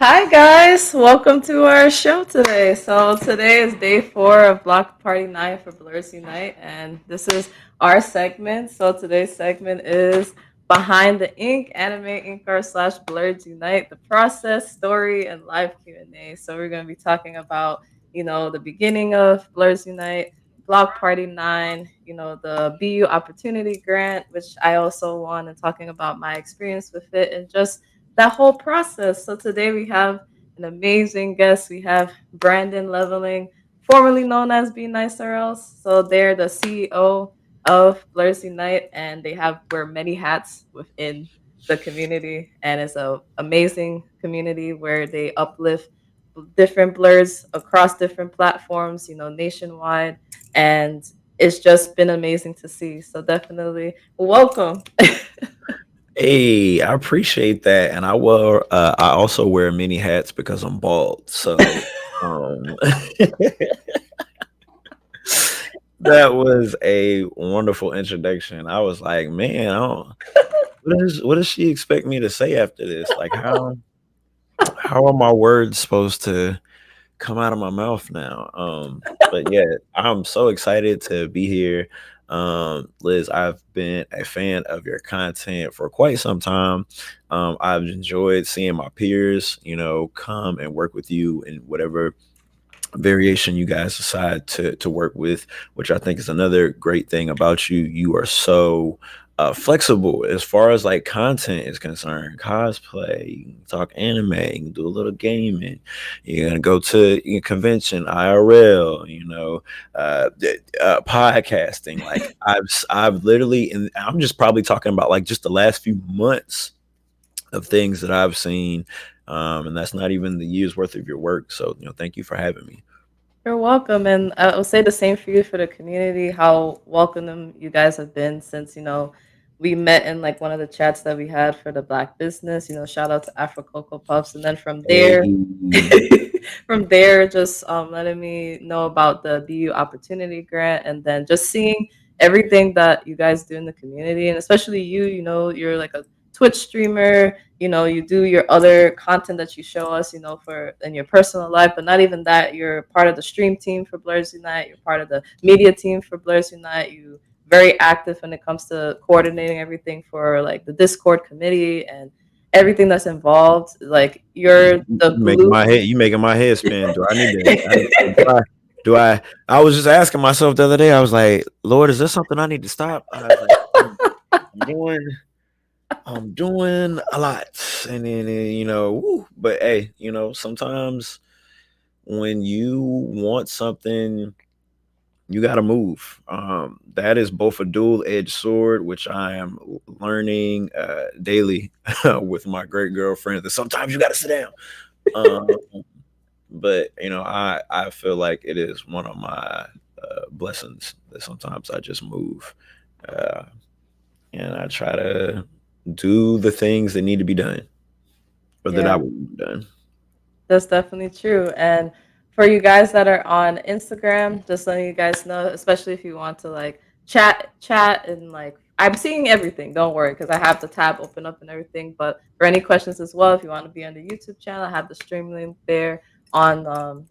Hi guys, welcome to our show today. So today is day 4 of Block Party 9 for Blerdz Unite, and this is our segment. So today's segment is Behind the Ink AnimeinkArt slash Blerdz Unite, the process, story, and live Q&A. So we're going to be talking about, the beginning of Blerdz Unite, Block Party 9, the BU Opportunity Grant, which I also won, and talking about my experience with it and just that whole process. So today we have an amazing guest. We have BrandynLeveling, formerly known as Be Nice or Else. So they're the CEO of Blerdz Unite, and they have wear many hats within the community. And it's a amazing community where they uplift different blurs across different platforms, nationwide. And it's just been amazing to see. So definitely welcome. Hey, I appreciate that, and I also wear many hats because I'm bald. So, um, that was a wonderful introduction. I was like, man, what does she expect me to say after this? Like, how are my words supposed to come out of my mouth now? But yeah, I'm so excited to be here. Liz, I've been a fan of your content for quite some time. I've enjoyed seeing my peers, come and work with you in whatever variation you guys decide to work with, which I think is another great thing about you. You are so flexible as far as like content is concerned. Cosplay, you can talk anime, you can do a little gaming, you're gonna go to convention, IRL, podcasting. Like I've literally, and I'm just probably talking about like just the last few months of things that I've seen. And that's not even the year's worth of your work. So, thank you for having me. You're welcome, and I will say the same for you for the community. How welcome you guys have been since we met in like one of the chats that we had for the Black business. Shout out to Afro Cocoa Puffs, and then from there, Hey. just letting me know about the BU Opportunity Grant, and then just seeing everything that you guys do in the community, and especially you. You're like a Twitch streamer. You do your other content that you show us, for in your personal life, but not even that. You're part of the stream team for Blerdz Unite. You're part of the media team for Blerdz Unite. You very active when it comes to coordinating everything for like the Discord committee and everything that's involved. Like you're the glue. You making my head spin. Do I need to? Do I? I was just asking myself the other day. I was like, Lord, is this something I need to stop? I was like, I'm doing, I'm doing a lot, and then woo, but hey, sometimes when you want something, you got to move. That is both a dual-edged sword, which I am learning daily with my great girlfriend. That sometimes you got to sit down. Um, but I feel like it is one of my blessings that sometimes I just move, uh, and I try to do the things that need to be done, or that I Yeah. would done. That's definitely true. And for you guys that are on Instagram, just letting you guys know, especially if you want to like chat, and like I'm seeing everything. Don't worry, because I have the tab open up and everything. But for any questions as well, if you want to be on the YouTube channel, I have the stream link there on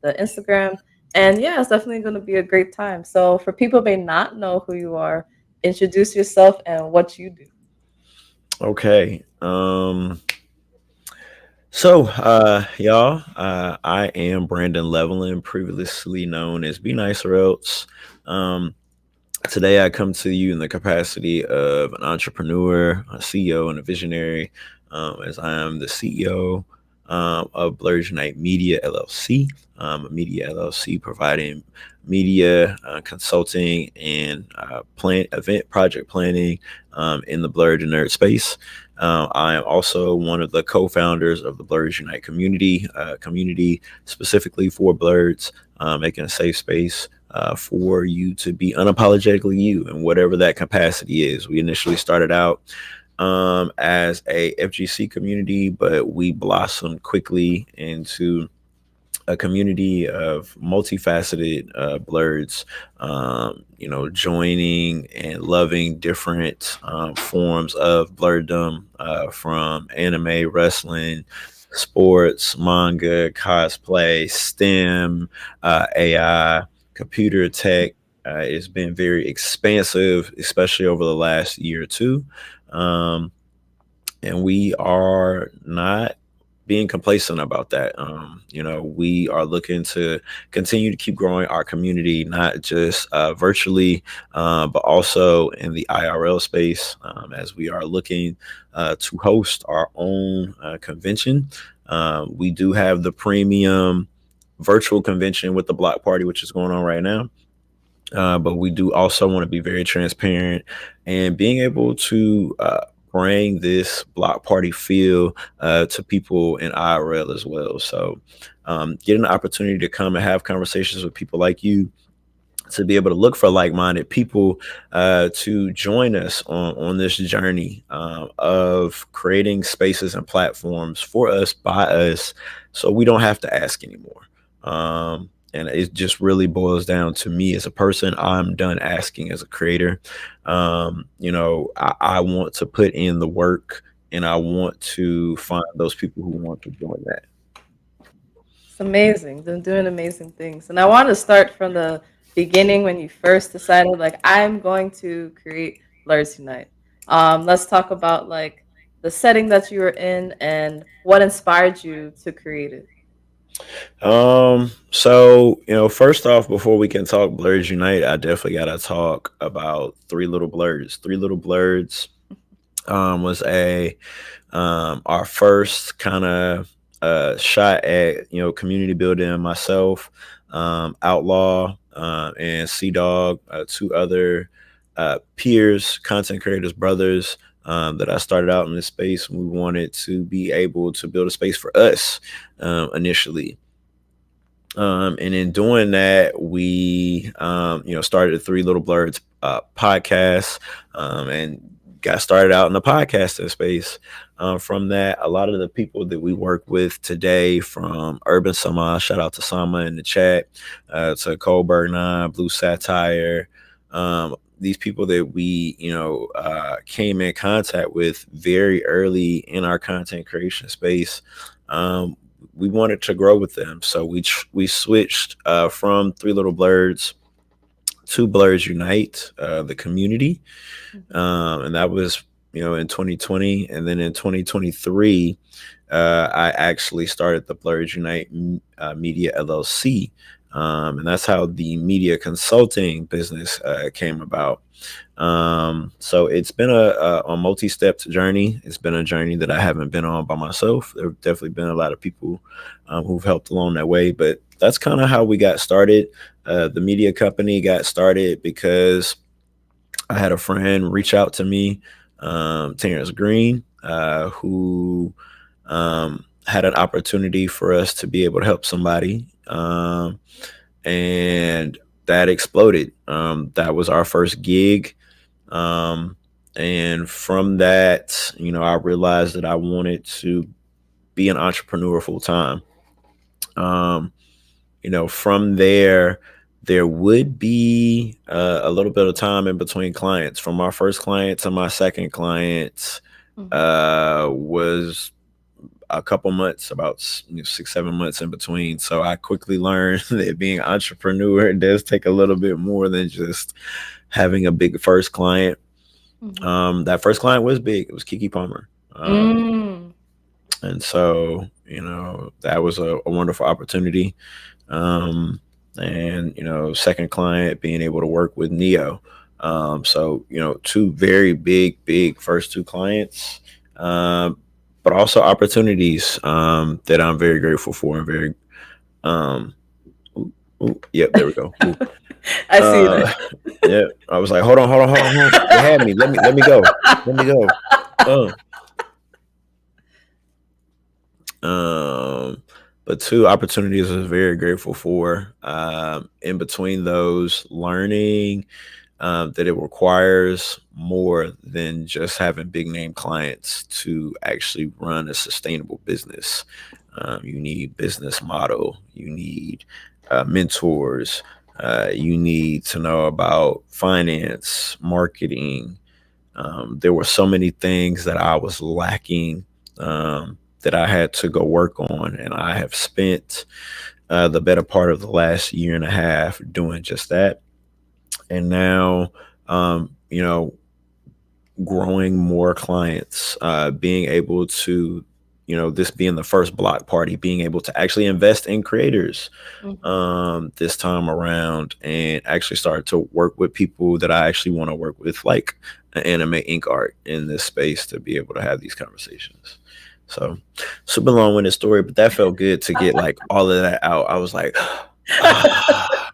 the Instagram. And yeah, it's definitely going to be a great time. So for people who may not know who you are, introduce yourself and what you do. Okay. So, y'all, I am BrandynLeveling, previously known as Be Nice or Else. Um, Today, I come to you in the capacity of an entrepreneur, a CEO, and a visionary, as I am the CEO of Blerdz Unite Media LLC, a media LLC providing media consulting and event project planning in the Blerdz Unite space. I am also one of the co-founders of the Blerdz Unite community specifically for Blerdz, making a safe space for you to be unapologetically you in whatever that capacity is. We initially started out as a FGC community, but we blossomed quickly into a community of multifaceted blurs, joining and loving different forms of blurredom, from anime, wrestling, sports, manga, cosplay, STEM, AI, computer tech. It's been very expansive, especially over the last year or two. Um, and we are not being complacent about that. We are looking to continue to keep growing our community, not just virtually, but also in the IRL space, as we are looking to host our own convention. We do have the premium virtual convention with the block party, which is going on right now. But we do also want to be very transparent and being able to bring this block party feel to people in IRL as well. So, getting the opportunity to come and have conversations with people like you, to be able to look for like-minded people to join us on this journey of creating spaces and platforms for us, by us, so we don't have to ask anymore. And it just really boils down to me as a person. I'm done asking as a creator. I want to put in the work, and I want to find those people who want to join that. It's amazing. They're doing amazing things. And I want to start from the beginning when you first decided, like, I'm going to create Blerdz Unite. Let's talk about like the setting that you were in and what inspired you to create it. First off, before we can talk Blerdz Unite, I definitely gotta talk about Three Little Blerdz. Three Little Blerdz was a our first kind of shot at community building. Myself, Outlaw, and Sea Dog, two other peers, content creators, brothers. That I started out in this space. We wanted to be able to build a space for us initially. And in doing that, we, started the Three Little Blerdz podcast, and got started out in the podcasting space. From that, a lot of the people that we work with today, from Urban Sama, shout out to Sama in the chat, to Coldberg 9, Blue Satire, these people that we, came in contact with very early in our content creation space. We wanted to grow with them, so we switched from Three Little Blerdz to Blerdz Unite, the community, and that was in 2020, and then in 2023, I actually started the Blerdz Unite Media LLC, and that's how the media consulting business came about. So it's been a multi-stepped journey. It's been a journey that I haven't been on by myself. There have definitely been a lot of people who've helped along that way, but that's kind of how we got started. The media company got started because I had a friend reach out to me, Terrence Green, who had an opportunity for us to be able to help somebody. And that exploded. That was our first gig. And from that, I realized that I wanted to be an entrepreneur full time. From there would be a little bit of time in between clients. From our first client to my second client was a couple months, about 6-7 months in between. So I quickly learned that being an entrepreneur does take a little bit more than just having a big first client. That first client was big. It was Kiki Palmer. And so, that was a wonderful opportunity. And, second client being able to work with Neo. So, two very big first two clients, but also opportunities that I'm very grateful for, and very, yep, there we go. I see that. Yeah, I was like, hold on. They had me. Let me go. But two opportunities I was very grateful for. In between those, learning that it requires more than just having big name clients to actually run a sustainable business. You need business model. You need mentors. You need to know about finance, marketing. There were so many things that I was lacking that I had to go work on, and I have spent the better part of the last year and a half doing just that. And now, you know, growing more clients, being able to, this being the first block party, being able to actually invest in creators Mhm. this time around, and actually start to work with people that I actually want to work with, like Anime Ink Art in this space, to be able to have these conversations. So, super long winded story, but that felt good to get like all of that out. I was like, ah.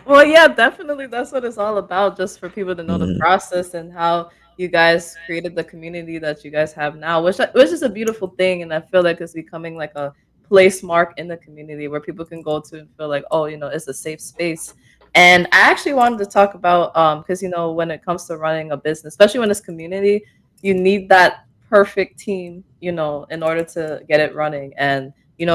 Well, yeah, definitely. That's what it's all about, just for people to know the Mhm. process and how you guys created the community that you guys have now, which is a beautiful thing. And I feel like it's becoming like a place mark in the community where people can go to and feel like, oh, it's a safe space. And I actually wanted to talk about because when it comes to running a business, especially when it's community, you need that perfect team, in order to get it running. And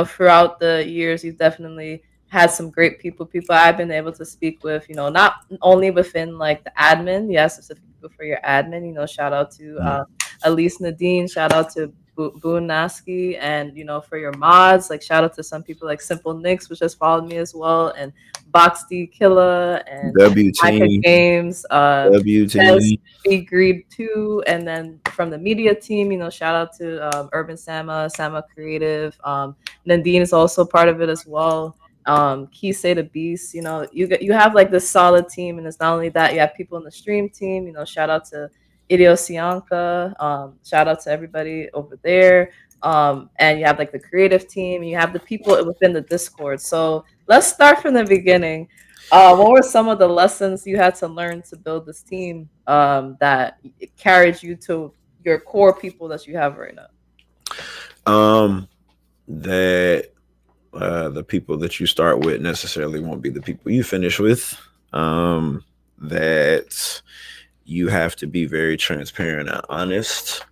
throughout the years, you've definitely had some great people I've been able to speak with, not only within like the admin, yes, specific people for your admin, shout out to Mhm. Elise Nadine, shout out to Boone Nasky, and for your mods, like shout out to some people like Simple Nix, which has followed me as well, and Box D Killa and W Micah team, Games, W Des team. B Greed too, and then from the media team, shout out to Urban Sama Creative. Nadine is also part of it as well. Key say the beast, you have like this solid team, and it's not only that, you have people in the stream team, shout out to Idiosianka, shout out to everybody over there. And you have like the creative team, and you have the people within the Discord. So let's start from the beginning. What were some of the lessons you had to learn to build this team, that it carried you to your core people that you have right now? Um, that the people that you start with necessarily won't be the people you finish with. That you have to be very transparent and honest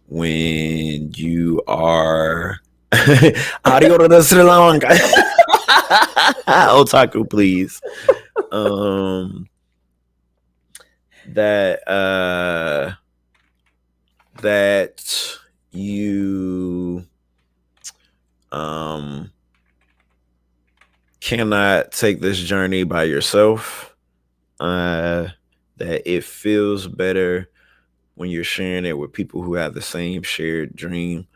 when you are Ario de Sri Lanka. Otaku, please. Um, that that you um cannot take this journey by yourself. Uh, that it feels better when you're sharing it with people who have the same shared dream.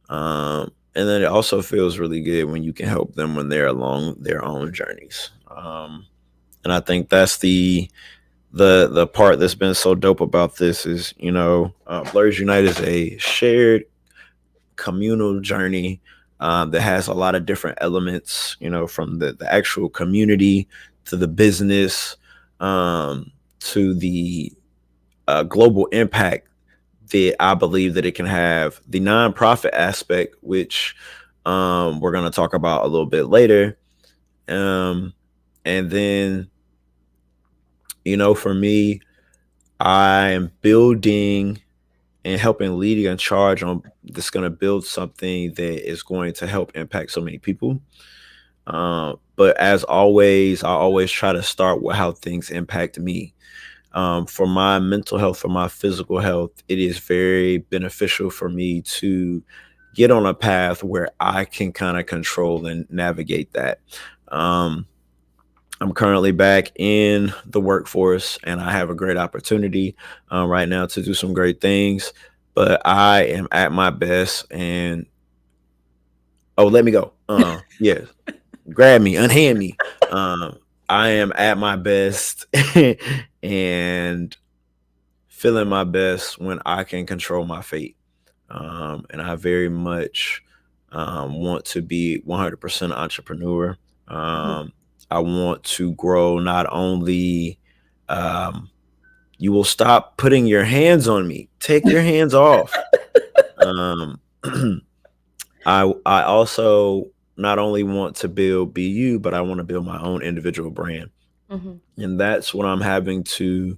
And then it also feels really good when you can help them when they're along their own journeys. And I think that's the part that's been so dope about this is, Blerdz Unite is a shared communal journey that has a lot of different elements, from the actual community to the business, to the global impact that I believe that it can have, the nonprofit aspect, which we're going to talk about a little bit later. Um, and then, for me, I'm building and helping leading in charge on that's going to build something that is going to help impact so many people. But as always, I always try to start with how things impact me. For my mental health, for my physical health, it is very beneficial for me to get on a path where I can kind of control and navigate that. Um, I'm currently back in the workforce, and I have a great opportunity right now to do some great things. But I am at my best, and let me go. Yeah, grab me, unhand me. Um, I am at my best and feeling my best when I can control my fate. And I very much want to be 100% entrepreneur. Mhm. Um, I want to grow not only, um, you will stop putting your hands on me, take your hands off. Um, I also not only want to build BU, but I want to build my own individual brand. Mhm. And that's what I'm having to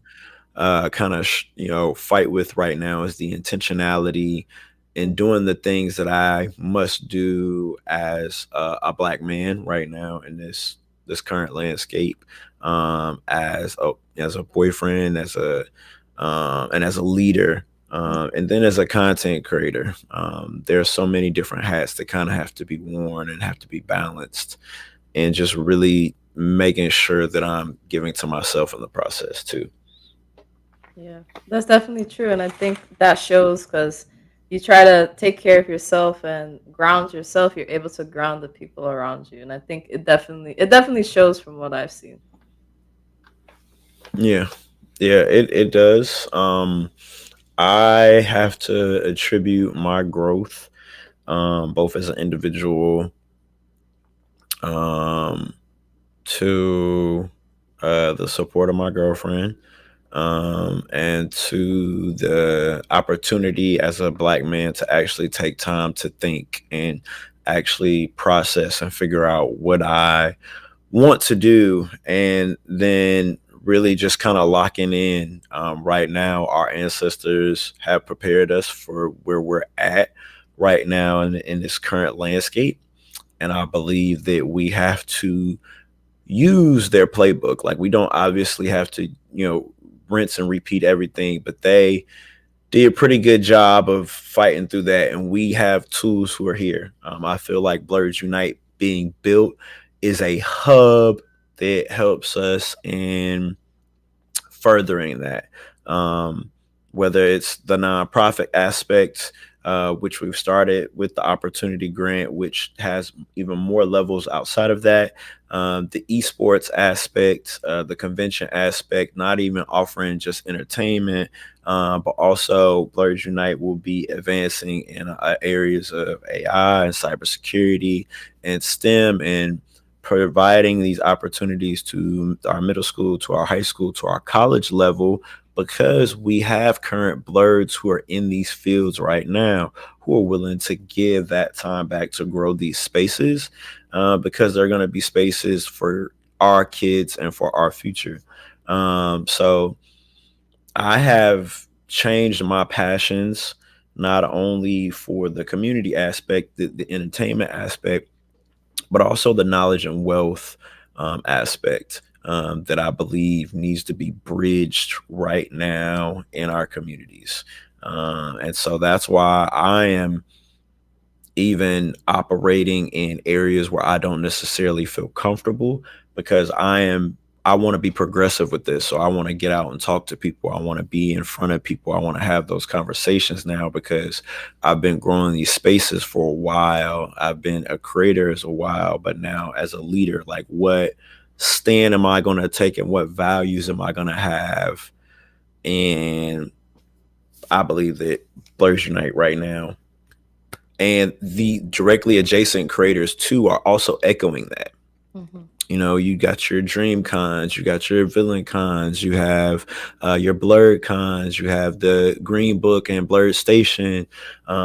kind of fight with right now, is the intentionality in doing the things that I must do as a black man right now in this current landscape, as a boyfriend, as a and as a leader. And then as a content creator, there are so many different hats that kind of have to be worn and have to be balanced, and just really making sure that I'm giving to myself in the process too. Yeah, that's definitely true. And I think that shows because you try to take care of yourself and ground yourself, you're able to ground the people around you. And I think it definitely shows from what I've seen. Yeah, yeah, it does. I have to attribute my growth, both as an individual, um, to the support of my girlfriend, and to the opportunity as a black man to actually take time to think and actually process and figure out what I want to do, and then really just kind of locking in. Right now, our ancestors have prepared us for where we're at right now in this current landscape. And I believe that we have to use their playbook. Like, we don't obviously have to, rinse and repeat everything, but they did a pretty good job of fighting through that. And we have tools who are here. I feel like Blerdz Unite being built is a hub that helps us in furthering that. Um, Whether it's the nonprofit aspect, which we've started with the Opportunity Grant, which has even more levels outside of that, the esports aspect, the convention aspect, not even offering just entertainment, but also Blerdz Unite will be advancing in areas of AI and cybersecurity and STEM, and providing these opportunities to our middle school, to our high school, to our college level, because we have current blurs who are in these fields right now who are willing to give that time back to grow these spaces, because they're going to be spaces for our kids and for our future. So I have changed my passions not only for the community aspect, the entertainment aspect, but also the knowledge and wealth aspect, that I believe needs to be bridged right now in our communities. And so that's why I am even operating in areas where I don't necessarily feel comfortable, because I want to be progressive with this. So I want to get out and talk to people. I want to be in front of people. I want to have those conversations now, because I've been growing these spaces for a while. I've been a creator as a while, but now as a leader, like, what stand am I going to take and what values am I going to have? And I believe that Blerdz Unite right now and the directly adjacent creators too are also echoing that. Hmm. You got your dream cons, you got your villain cons, you have your blurred cons, you have the green book and blurred station. There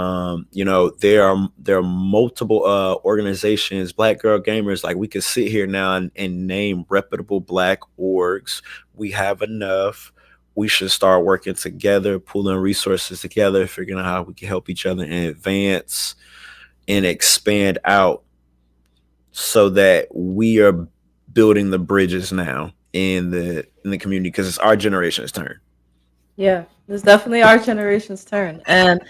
are multiple organizations, black girl gamers. Like, we could sit here now and name reputable black orgs. We have enough. We should start working together, pooling resources together, figuring out how we can help each other and advance and expand out, so that we are building the bridges now in the community, because it's our generation's turn. Yeah, it's definitely our generation's turn. And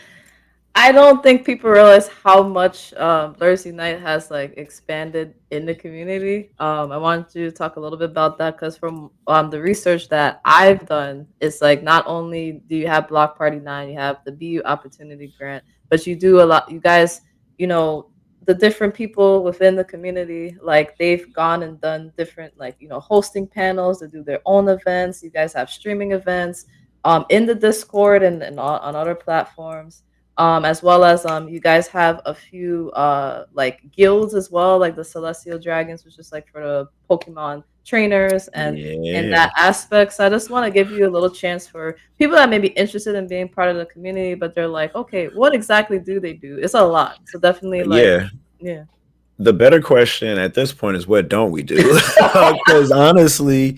I don't think people realize how much Blerdz Unite has like expanded in the community. I wanted to talk a little bit about that because from the research that I've done, it's like not only do you have Block Party 9, you have the BU Opportunity Grant, but you do a lot. You guys, you know, the different people within the community, like they've gone and done different, like hosting panels to do their own events. You guys have streaming events in the Discord and on other platforms, as well as you guys have a few like guilds as well, like the Celestial Dragons, which is like for the Pokemon trainers and in Yeah, that aspect. So I just want to give you a little chance for people that may be interested in being part of the community, but they're like, okay, what exactly do they do? It's a lot. So definitely like, yeah. yeah. The better question at this point is, what don't we do? Because honestly,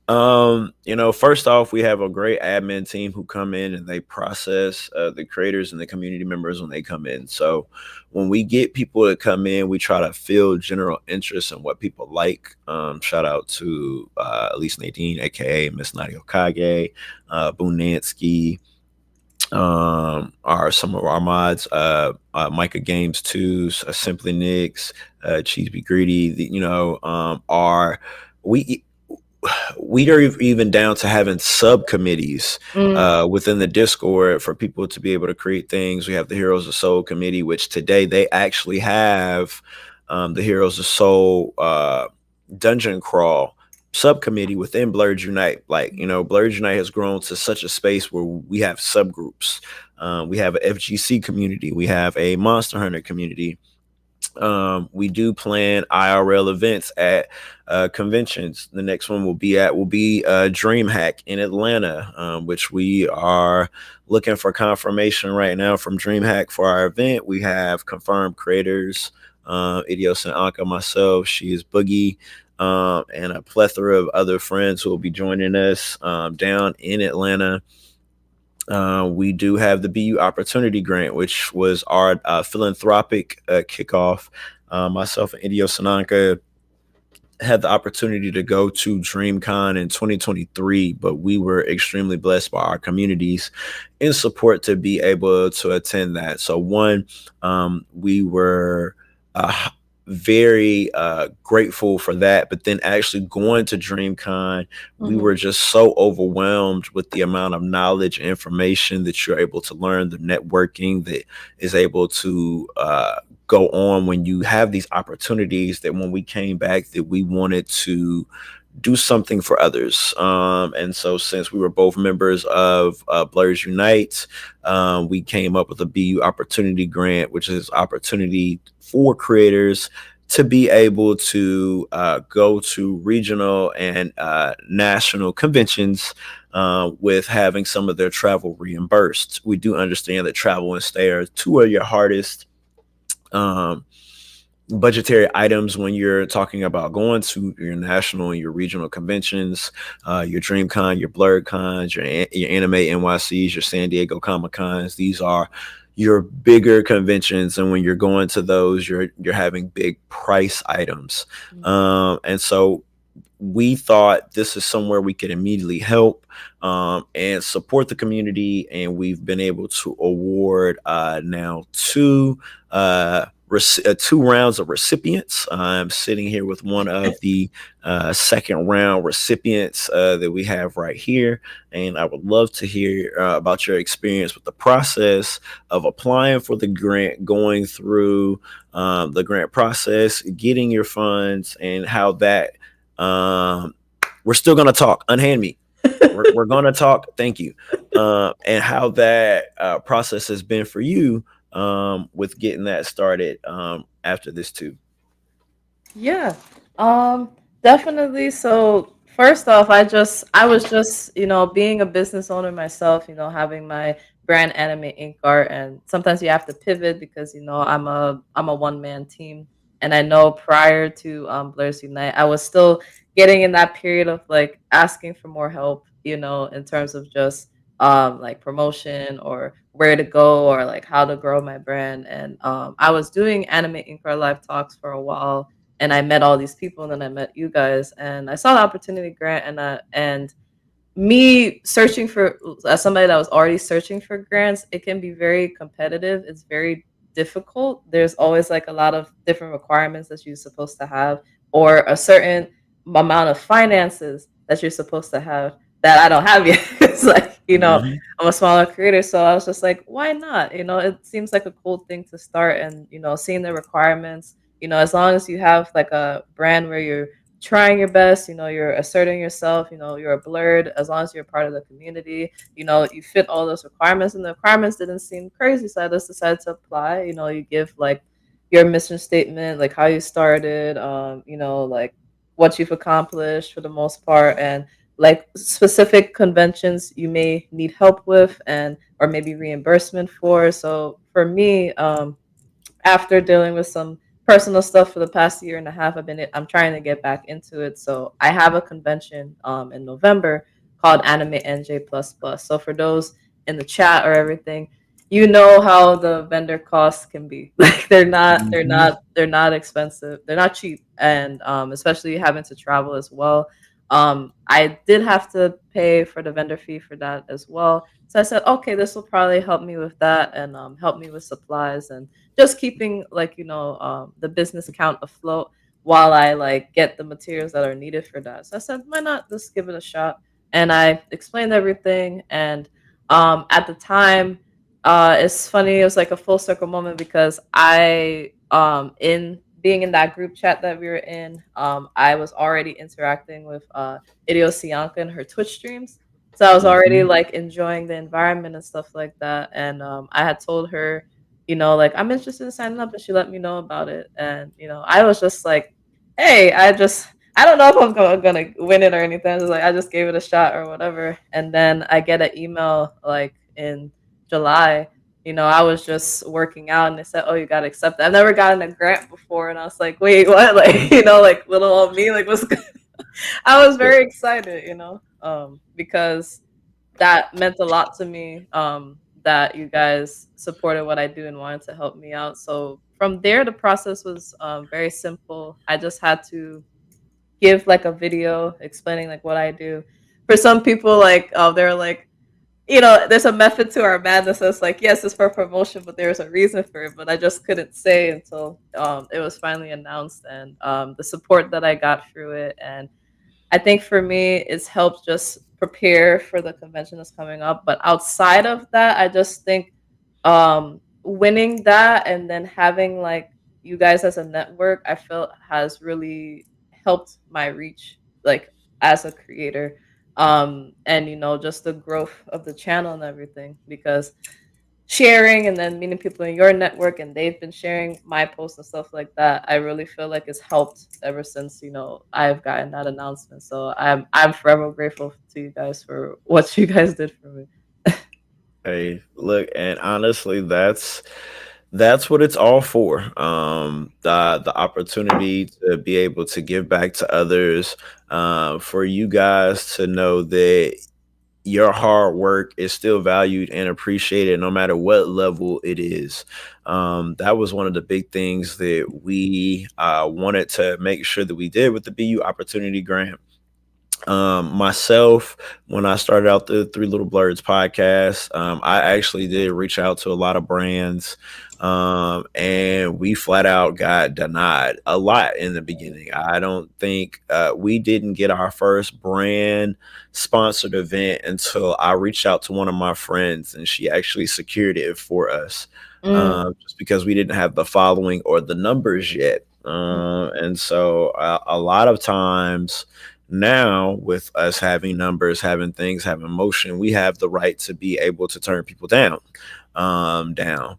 first off, we have a great admin team who come in and they process the creators and the community members when they come in. So when we get people to come in, we try to fill general interest in what people like. Shout out to Elise Nadine, aka Miss Nadia Okage, Bunansky, Are some of our mods, Micah Games 2, Simply Nicks, Cheese Be Greedy, are we we are even down to having subcommittees Mm, within the Discord for people to be able to create things. We have the Heroes of Soul committee, which today they actually have the Heroes of Soul dungeon crawl subcommittee within Blerdz Unite. Like, Blerdz Unite has grown to such a space where we have subgroups. We have a FGC community. We have a Monster Hunter community. We do plan IRL events at conventions. The next one will be DreamHack in Atlanta, which we are looking for confirmation right now from DreamHack for our event. We have confirmed creators, Idios and Anka, myself. She is Boogie. And a plethora of other friends who will be joining us down in Atlanta. We do have the BU Opportunity Grant, which was our philanthropic kickoff. Myself and Indio Sananka had the opportunity to go to DreamCon in 2023, but we were extremely blessed by our communities in support to be able to attend that. So, one, we were very grateful for that, but then actually going to DreamCon, we mhm. were just so overwhelmed with the amount of knowledge and information that you're able to learn, the networking that is able to go on when you have these opportunities, that when we came back that we wanted to do something for others. And so since we were both members of Blerdz Unite, we came up with a BU Opportunity Grant, which is opportunity for creators to be able to go to regional and national conventions with having some of their travel reimbursed. We do understand that travel and stay are two of your hardest um, budgetary items when you're talking about going to your national and your regional conventions, your DreamCon, your BlerdCons, your Anime NYCs, your San Diego Comic Cons. These are your bigger conventions, and when you're going to those, you're having big price items, and so we thought this is somewhere we could immediately help and support the community. And we've been able to award now two rounds of recipients. I'm sitting here with one of the second round recipients that we have right here. And I would love to hear about your experience with the process of applying for the grant, going through the grant process, getting your funds, and how that um, we're still gonna talk. Unhand me. We're gonna talk. Thank you. And how that process has been for you with getting that started after this too. Yeah. Um Definitely. So first off, I was just, being a business owner myself, having my brand Anime Ink Art, and sometimes you have to pivot because I'm a one-man team. And I know prior to Blerdz Unite, I was still getting in that period of like asking for more help, in terms of just like promotion or where to go or like how to grow my brand. And I was doing Anime Ink Art live talks for a while, and I met all these people, and then I met you guys, and I saw the opportunity grant, and me searching for, as somebody that was already searching for grants, it can be very competitive. It's very difficult. There's always like a lot of different requirements that you're supposed to have, or a certain amount of finances that you're supposed to have that I don't have yet. It's like, Mm-hmm. I'm a smaller creator, so I was just like, why not? It seems like a cool thing to start, and seeing the requirements. As long as you have like a brand where you're trying your best, you're asserting yourself, you're a blerd, as long as you're part of the community, you fit all those requirements, and the requirements didn't seem crazy, so I just decided to apply. You give like your mission statement, like how you started, like what you've accomplished for the most part, and like specific conventions you may need help with, and or maybe reimbursement for. So for me, after dealing with some personal stuff for the past year and a half, I'm trying to get back into it. So I have a convention in November called Anime NJ Plus Plus. So for those in the chat or everything, you know how the vendor costs can be. Like Mm-hmm. they're not expensive. They're not cheap, and especially having to travel as well. I did have to pay for the vendor fee for that as well. So I said, okay, this will probably help me with that and help me with supplies and just keeping like the business account afloat while I like get the materials that are needed for that. So I said, why not just give it a shot? And I explained everything. And at the time, it's funny. It was like a full circle moment because in being in that group chat that we were in, I was already interacting with Idiosianka and her Twitch streams. So I was already Mhm. like enjoying the environment and stuff like that. And I had told her, like I'm interested in signing up, and she let me know about it. And I was just like, hey, I don't know if I'm gonna win it or anything. I was like, I just gave it a shot or whatever. And then I get an email like in July. I was just working out and they said, "Oh, you got to accept it." I've never gotten a grant before, and I was like, "Wait, what?" Like, like little old me, like, what's good? I was Yeah. very excited, because that meant a lot to me. That you guys supported what I do and wanted to help me out. So from there, the process was very simple. I just had to give like a video explaining like what I do. For some people, like, they're like, there's a method to our madness. So it's like, yes, it's for promotion, but there's a reason for it. But I just couldn't say until it was finally announced, and the support that I got through it. And I think for me, it's helped just prepare for the convention that's coming up. But outside of that, I just think winning that and then having like you guys as a network, I felt has really helped my reach, like as a creator. And just the growth of the channel and everything because sharing and then meeting people in your network and they've been sharing my posts and stuff like that, I really feel like it's helped ever since I've gotten that announcement. So I'm forever grateful to you guys for what you guys did for me. Hey, look, and honestly, that's what it's all for. The opportunity to be able to give back to others, for you guys to know that your hard work is still valued and appreciated no matter what level it is. That was one of the big things that we wanted to make sure that we did with the BU Opportunity Grant. Myself, when I started out the Three Little Blurds podcast, I actually did reach out to a lot of brands, and we flat out got denied a lot in the beginning. I don't think we didn't get our first brand sponsored event until I reached out to one of my friends and she actually secured it for us, Mm, just because we didn't have the following or the numbers yet. And so a lot of times now, with us having numbers, having things, having motion, we have the right to be able to turn people down now.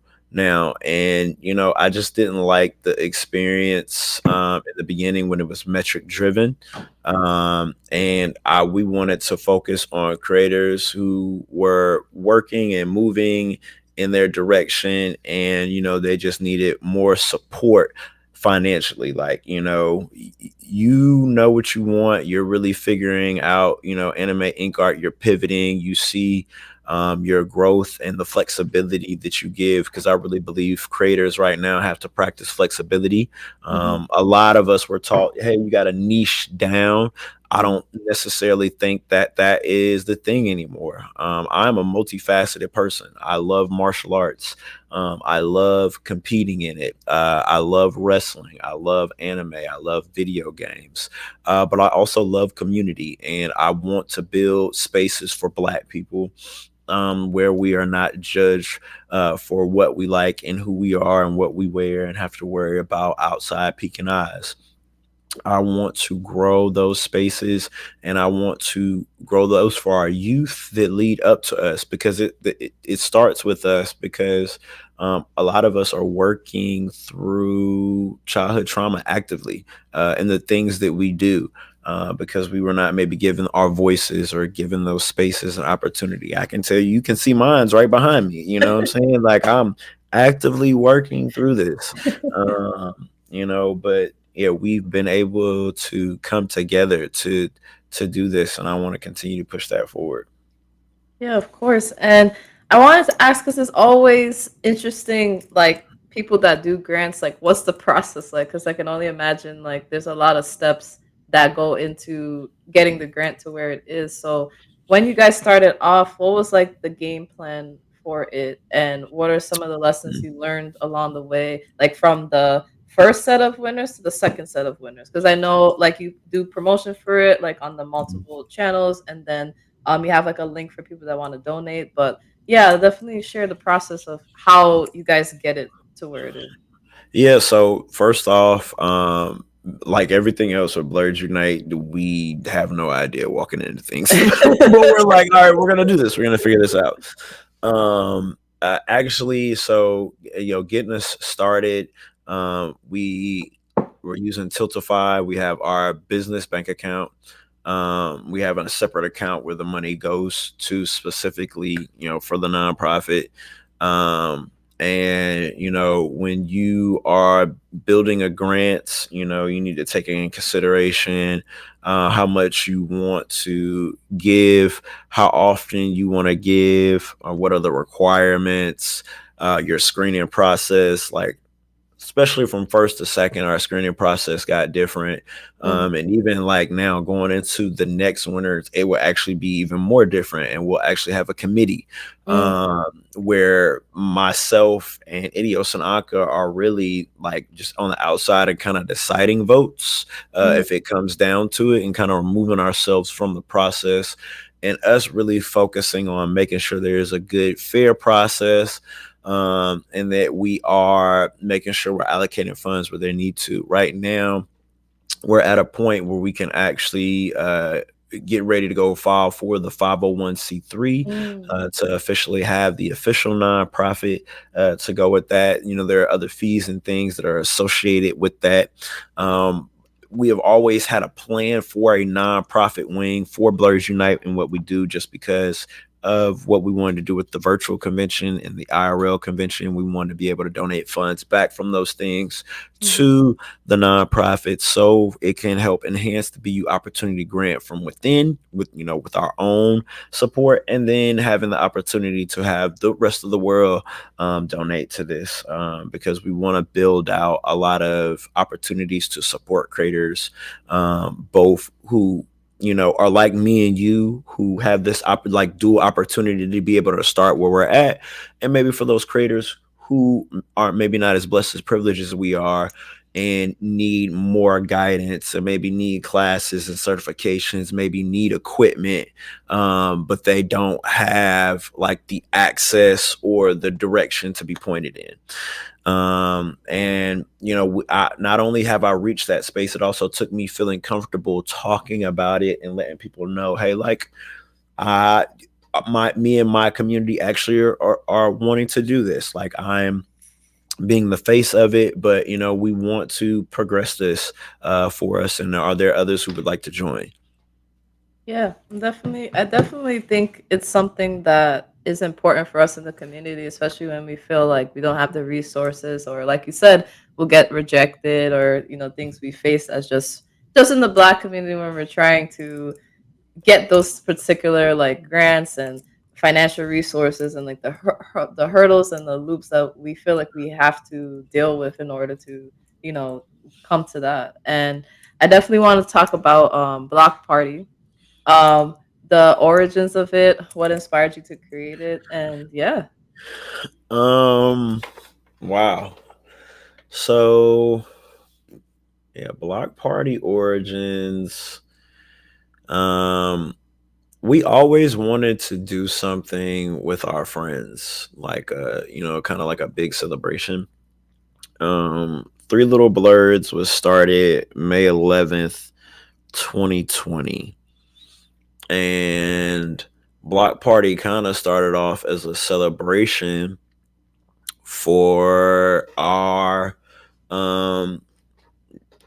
And I just didn't like the experience in the beginning when it was metric driven. And we wanted to focus on creators who were working and moving in their direction, and they just needed more support financially. Like, you know what you want, you're really figuring out, anime ink art, you're pivoting, you see your growth and the flexibility that you give, because I really believe creators right now have to practice flexibility. mhm, A lot of us were taught, hey, you got to niche down. I mhm, don't necessarily think that that is the thing anymore. I'm a multifaceted person. I love martial arts. I love competing in it. I love wrestling. I love anime. I love video games. But I also love community, and I want to build spaces for Black people, where we are not judged for what we like and who we are and what we wear and have to worry about outside peeking eyes. I want to grow those spaces, and I want to grow those for our youth that lead up to us, because it starts with us, because a lot of us are working through childhood trauma actively, in the things that we do, because we were not maybe given our voices or given those spaces and opportunity. I can tell you, you can see mine's right behind me. You know what I'm saying? Like, I'm actively working through this. But yeah, we've been able to come together to do this, and I want to continue to push that forward. Yeah, of course. And I wanted to ask because it's always interesting, like people that do grants, like what's the process like? Because I can only imagine like there's a lot of steps that go into getting the grant to where it is. So when you guys started off, what was like the game plan for it, and what are some of the lessons you learned along the way, like from the first set of winners to the second set of winners? Because I know like you do promotion for it, like on the multiple channels, and then you have like a link for people that want to donate. But yeah, definitely share the process of how you guys get it to where it is. Yeah, so first off, like everything else with Blerdz Unite, we have no idea walking into things. But we're like, all right, we're gonna do this. We're gonna figure this out. Actually, so getting us started, we were using Tiltify. We have our business bank account. We have a separate account where the money goes to specifically, for the nonprofit. And when you are building a grant, you need to take in consideration how much you want to give, how often you want to give, what are the requirements, your screening process. Like, especially from first to second, our screening process got different. Mhm. And even like now going into the next winter, it will actually be even more different. And we'll actually have a committee Mm, where myself and Idios and Anka are really like just on the outside and kind of deciding votes mm, if it comes down to it, and kind of removing ourselves from the process, and us really focusing on making sure there's a good, fair process, and that we are making sure we're allocating funds where they need to. Right now, we're at a point where we can actually get ready to go file for the 501c3 mm, to officially have the official nonprofit to go with that. There are other fees and things that are associated with that. We have always had a plan for a nonprofit wing for Blerdz Unite and what we do, just because of what we wanted to do with the virtual convention and the IRL convention. We wanted to be able to donate funds back from those things mhm, to the nonprofit, so it can help enhance the BU Opportunity Grant from within, with our own support, and then having the opportunity to have the rest of the world donate to this, because we want to build out a lot of opportunities to support creators, both who are like me and you, who have this like dual opportunity to be able to start where we're at, and maybe for those creators who are maybe not as blessed as privileged as we are, and need more guidance, and maybe need classes and certifications, maybe need equipment, but they don't have like the access or the direction to be pointed in. And not only have I reached that space, it also took me feeling comfortable talking about it and letting people know, hey, like, I me and my community actually are wanting to do this. Like, I'm being the face of it, but we want to progress this for us. And are there others who would like to join? yeah, I definitely think it's something that is important for us in the community, especially when we feel like we don't have the resources, or like you said, we'll get rejected, or things we face as just in the Black community when we're trying to get those particular like grants and financial resources, and like the hurdles and the loops that we feel like we have to deal with in order to you know come to that. And I definitely want to talk about Block Party, um, the origins of it, what inspired you to create it, and yeah. Um, wow. So yeah, Block Party origins. Um, we always wanted to do something with our friends, like kind of like a big celebration. Three Little Blurds was started May 11th, 2020, and Block Party kind of started off as a celebration for our um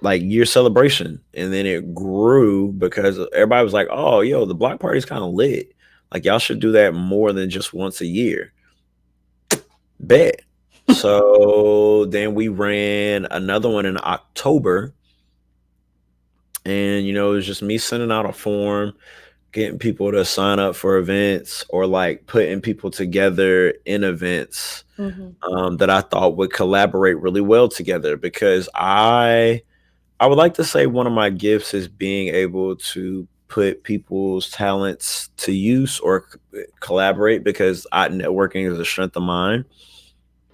like year celebration, and then it grew because everybody was like, oh, yo, the block party's kind of lit, like y'all should do that more than just once a year. Bet. So then we ran another one in October, and it was just me sending out a form, getting people to sign up for events, or like putting people together in events Hmm. that I thought would collaborate really well together, because I I would like to say one of my gifts is being able to put people's talents to use or collaborate, because networking is a strength of mine.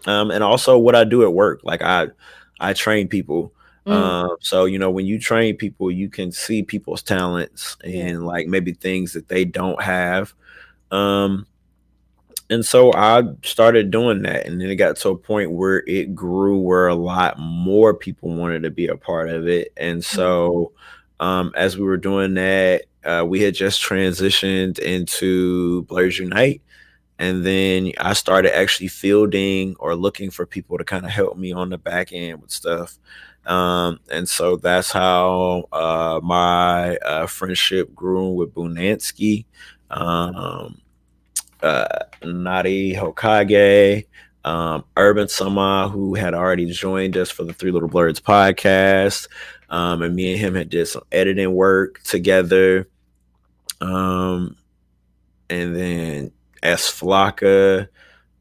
And also what I do at work, like I train people. Mm, So when you train people, you can see people's talents yeah. and like maybe things that they don't have. Um, and so I started doing that, and then it got to a point where it grew, where a lot more people wanted to be a part of it. And Mm, so, as we were doing that, we had just transitioned into Blerdz Unite, and then I started actually fielding or looking for people to kind of help me on the back end with stuff. And so that's how my friendship grew with Bunansky. Um, Nari Hokage, Urban Sama, who had already joined us for the Three Little Blurds podcast. And me and him had did some editing work together. Um, and then S Flocka,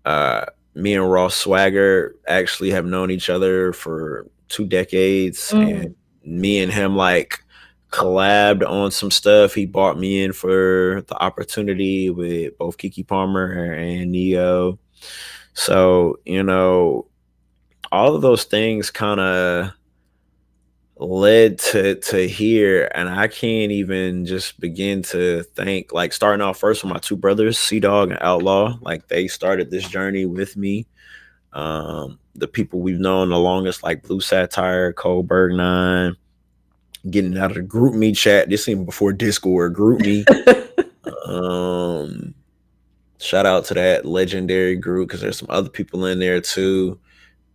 uh, me and Ross Swagger actually have known each other for 2 decades, and mm, me and him like collabed on some stuff. He brought me in for the opportunity with both Kiki Palmer and Neo. So, all of those things kind of led to here, and I can't even just begin to thank, like, starting off first with my two brothers, Sea Dog and Outlaw. Like, they started this journey with me. The people we've known the longest, like Blue Satire, Coldberg 9, getting out of the group me chat. This even before Discord, group me. Um, Shout out to that legendary group, because there's some other people in there too.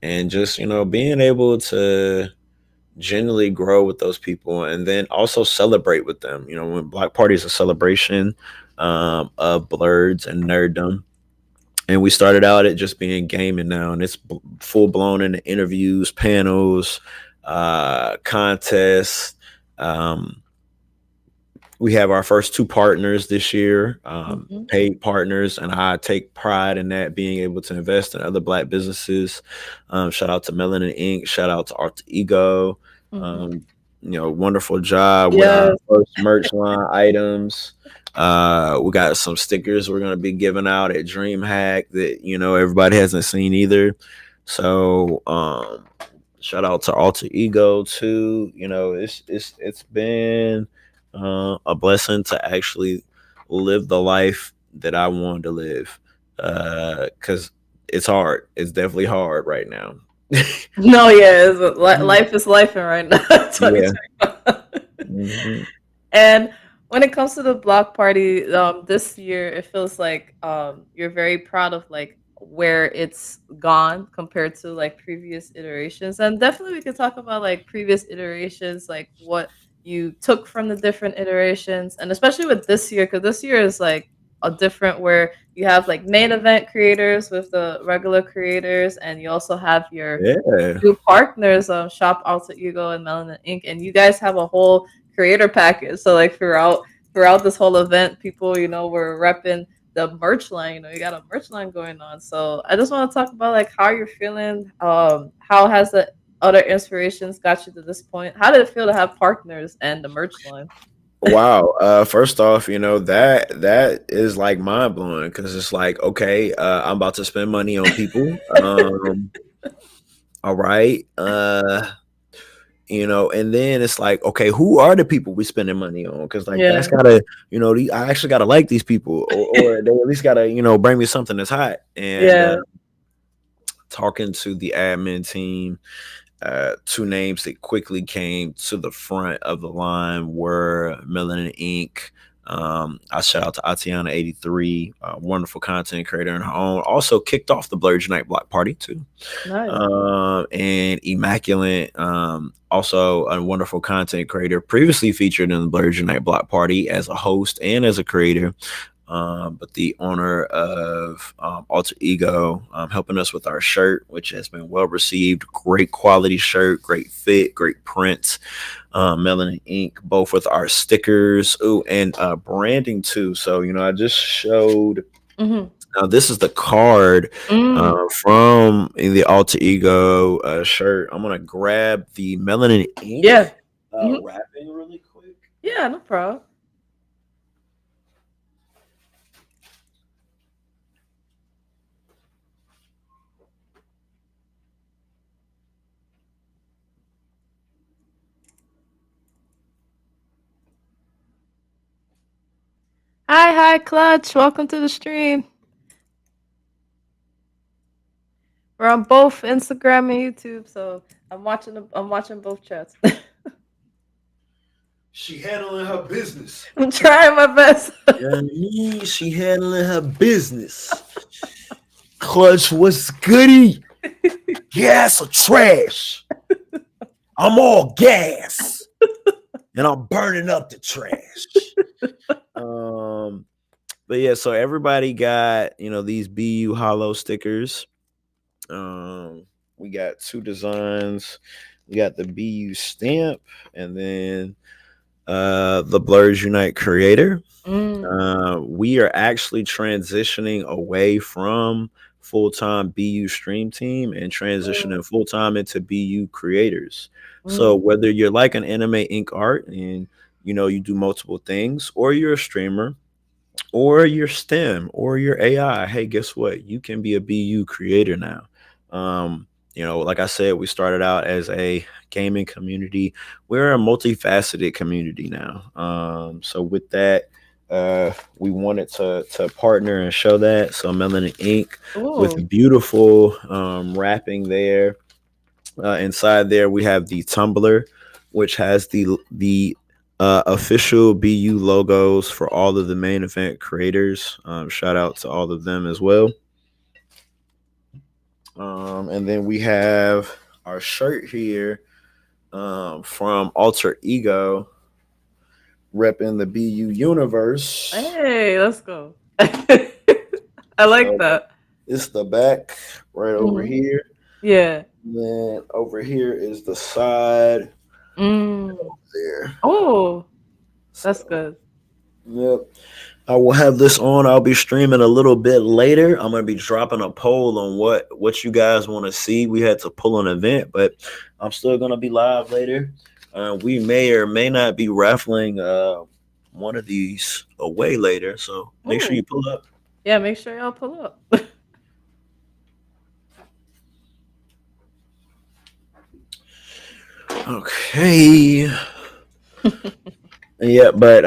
And just, being able to genuinely grow with those people, and then also celebrate with them. When Block Party is a celebration of blurs and nerddom. And we started out at just being gaming now, and it's full blown into interviews, panels, contests. Um, we have our first two partners this year, mhm, paid partners, and I take pride in that, being able to invest in other Black businesses. Shout out to Melanin Ink. Shout out to Art Ego. mhm. Um, Wonderful job with our Yes. first merch line items. We got some stickers we're gonna be giving out at DreamHack that everybody hasn't seen either. So shout out to Alter Ego too. It's been a blessing to actually live the life that I wanted to live. Because it's hard. It's definitely hard right now. No, yeah, life is life right now, Yeah. 2025. Hmm. And when it comes to the block party, this year it feels like you're very proud of like where it's gone compared to like previous iterations. And definitely we could talk about like previous iterations, like what you took from the different iterations, and especially with this year, because this year is like a different where you have like main event creators with the regular creators, and you also have your Yeah. new partners, Shop Alter Ego and Melanin Ink, and you guys have a whole creator package. So like throughout this whole event, people were repping the merch line. You got a merch line going on. So I just want to talk about like how you're feeling. How has the other inspirations got you to this point? How did it feel to have partners and the merch line? Wow. First off, that is like mind blowing, because it's like, okay, I'm about to spend money on people. All right. And then it's like, okay, who are the people we spending money on? Because like Yeah, that's gotta, I actually gotta like these people, or they at least gotta, bring me something that's hot. And yeah, talking to the admin team, two names that quickly came to the front of the line were Melanin Inc. I shout out to Atiana83, wonderful content creator in her own. Also kicked off the Blerdz Unite block party too. nice, And Immaculate, also a wonderful content creator, previously featured in the Blerdz Unite block party as a host and as a creator. But the owner of Alter Ego, helping us with our shirt, which has been well received. Great quality shirt, great fit, great prints. Melanin Ink, both with our stickers, and branding too. So I just showed Mm-hmm. Now, this is the card Mm. from the alter ego shirt. I'm gonna grab the melanin ink Yeah. Hmm. wrapping really quick. Yeah, no problem. Hi, Clutch. Welcome to the stream. We're on both Instagram and YouTube, so I'm watching both chats. She handling her business. I'm trying my best. Yeah, me, she handling her business. Clutch, what's goody? Gas or trash? I'm all gas, and I'm burning up the trash. Um, but yeah, so everybody got these BU hollow stickers. Um, we got two designs. We got the BU stamp, and then the Blerdz Unite creator. Mm. We are actually transitioning away from full-time BU stream team and transitioning full-time into BU creators. So Mm. whether you're like an anime ink art and you do multiple things, or you're a streamer, or your STEM, or your AI, hey, guess what? You can be a BU creator now. Like I said, we started out as a gaming community. We're a multifaceted community now. So with that, we wanted to partner and show that. So Melanin Ink Ooh. with beautiful wrapping there. Inside there, we have the tumbler, which has the official BU logos for all of the main event creators. Shout out to all of them as well. And then we have our shirt here from Alter Ego, repping the BU universe. Hey, let's go. I like So that. it's the back right over Mhm. here. Yeah. And then over here is the side Mm. there. Oh, that's So, good. yep. I will have this on. I'll be streaming a little bit later. I'm gonna be dropping a poll on what you guys want to see. We had to pull an event, but I'm still gonna be live later. We may or may not be raffling one of these away later, so make sure Oh, you pull up. yeah. Make sure y'all pull up. Okay. Yeah, but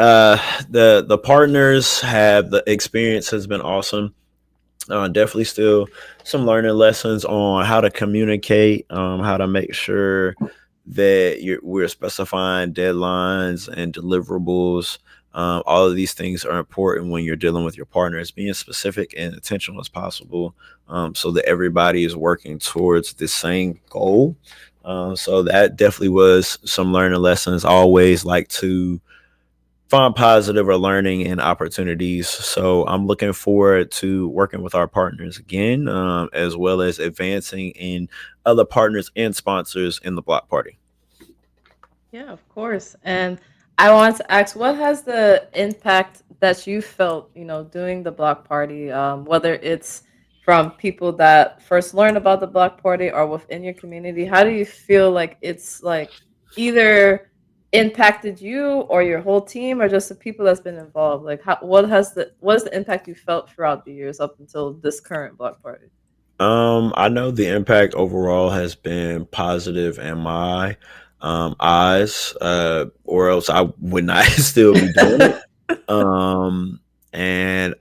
the partners have the experience has been awesome. Definitely still some learning lessons on how to communicate, how to make sure that we're specifying deadlines and deliverables. All of these things are important when you're dealing with your partners, being specific and intentional as possible, so that everybody is working towards the same goal. So that definitely was some learning lessons. I always like to find positive or learning and opportunities. So I'm looking forward to working with our partners again, as well as advancing in other partners and sponsors in the block party. Yeah, of course. And I want to ask, what has the impact that you felt, doing the block party, whether it's from people that first learned about the block party or within your community? How do you feel like it's like either impacted you or your whole team or just the people that's been involved? Like, what is the impact you felt throughout the years up until this current block party? I know the impact overall has been positive in my eyes, or else I would not still be doing it. Um, and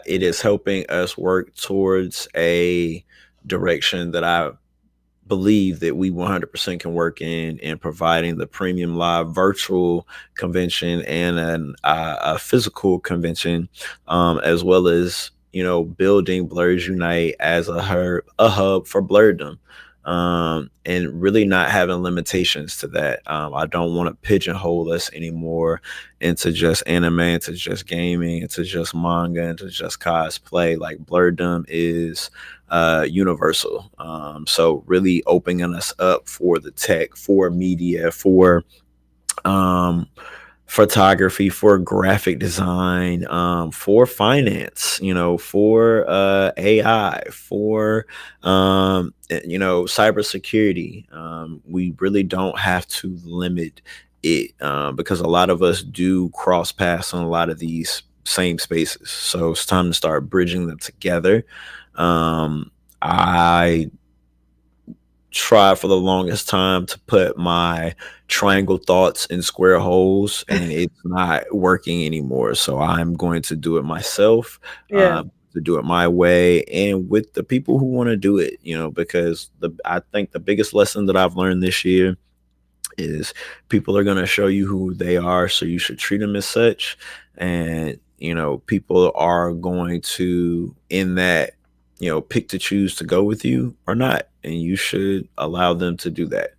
it is helping us work towards a direction that I believe that we 100% can work in providing the premium live virtual convention and a physical convention, as well as building Blerdz Unite as a hub for blerdom, and really not having limitations to that. I don't want to pigeonhole us anymore into just anime, into just gaming, into just manga, into just cosplay. Like blerdom is universal. So really opening us up for the tech, for media, for um, photography, for graphic design, for finance, for AI, for cybersecurity. We really don't have to limit it, because a lot of us do cross paths on a lot of these same spaces. So it's time to start bridging them together. I try for the longest time to put my triangle thoughts in square holes, and it's not working anymore. So I'm going to do it myself, Yeah. to do it my way, and with the people who want to do it. Because I think the biggest lesson that I've learned this year is people are going to show you who they are, so you should treat them as such. And people are going to, in that, pick to choose to go with you or not, and you should allow them to do that.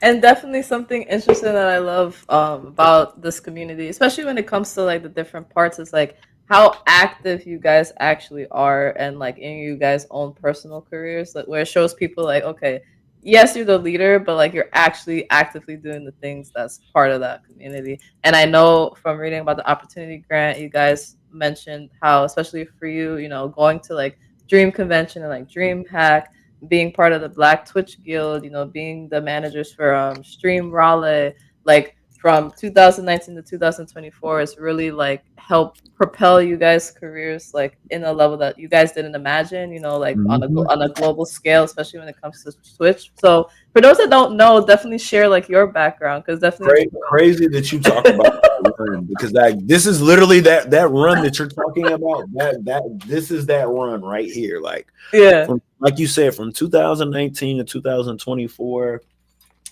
And definitely something interesting that I love about this community, especially when it comes to like the different parts, is like how active you guys actually are, and like in you guys' own personal careers, like where it shows people like, okay, yes, you're the leader, but like you're actually actively doing the things that's part of that community. And I know from reading about the opportunity grant, you guys mentioned how, especially for you, going to like Dream Convention and like Dream Hack, being part of the Black Twitch Guild, being the managers for Stream Raleigh, like from 2019 to 2024, is really like help propel you guys' careers like in a level that you guys didn't imagine, like on a Mhm. on a global scale, especially when it comes to Twitch. So for those that don't know, definitely share like your background, because definitely people. Crazy that you talk about that run, because this is literally that run that you're talking about. That this is that run right here. Like, Yeah. from, like you said, from 2019 to 2024,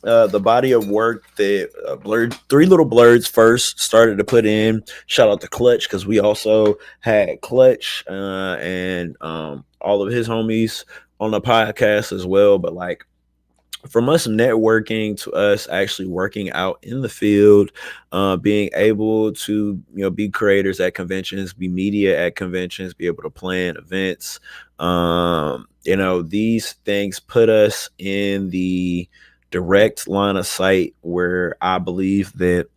the body of work that Three Little Blerds first started to put in. Shout out to Clutch, because we also had Clutch, and all of his homies on the podcast as well. But like, from us networking to us actually working out in the field, being able to be creators at conventions, be media at conventions, be able to plan events. These things put us in the direct line of sight where I believe that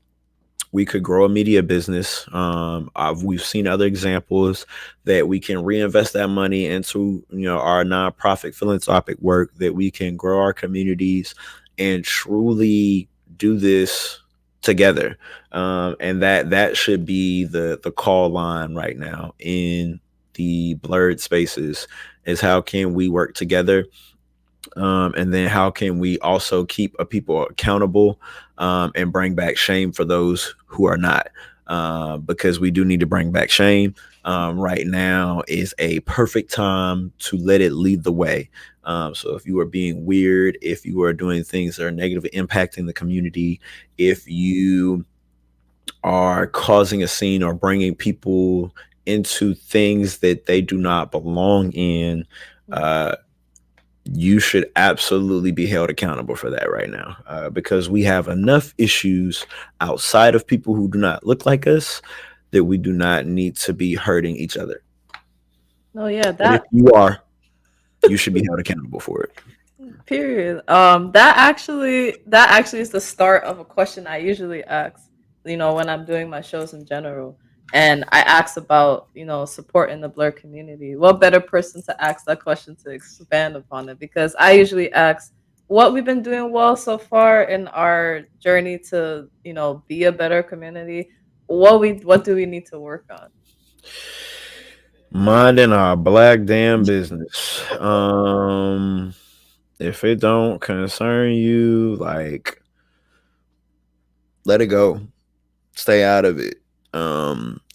we could grow a media business. We've seen other examples that we can reinvest that money into, our nonprofit philanthropic work, that we can grow our communities and truly do this together. And that should be the call line right now in the blurred spaces, is how can we work together, and then how can we also keep a people accountable, and bring back shame for those who are not, because we do need to bring back shame. Right now is a perfect time to let it lead the way. So if you are being weird, if you are doing things that are negatively impacting the community, if you are causing a scene or bringing people into things that they do not belong in, uh, you should absolutely be held accountable for that right now, because we have enough issues outside of people who do not look like us, that we do not need to be hurting each other. No, yeah, And if that. you are, you should be held accountable for it. Period. That actually is the start of a question I usually ask, when I'm doing my shows in general. And I ask about, supporting the Blur community. What better person to ask that question to expand upon it? Because I usually ask what we've been doing well so far in our journey to, be a better community. What do we need to work on? Minding our black damn business. If it don't concern you, like, let it go. Stay out of it.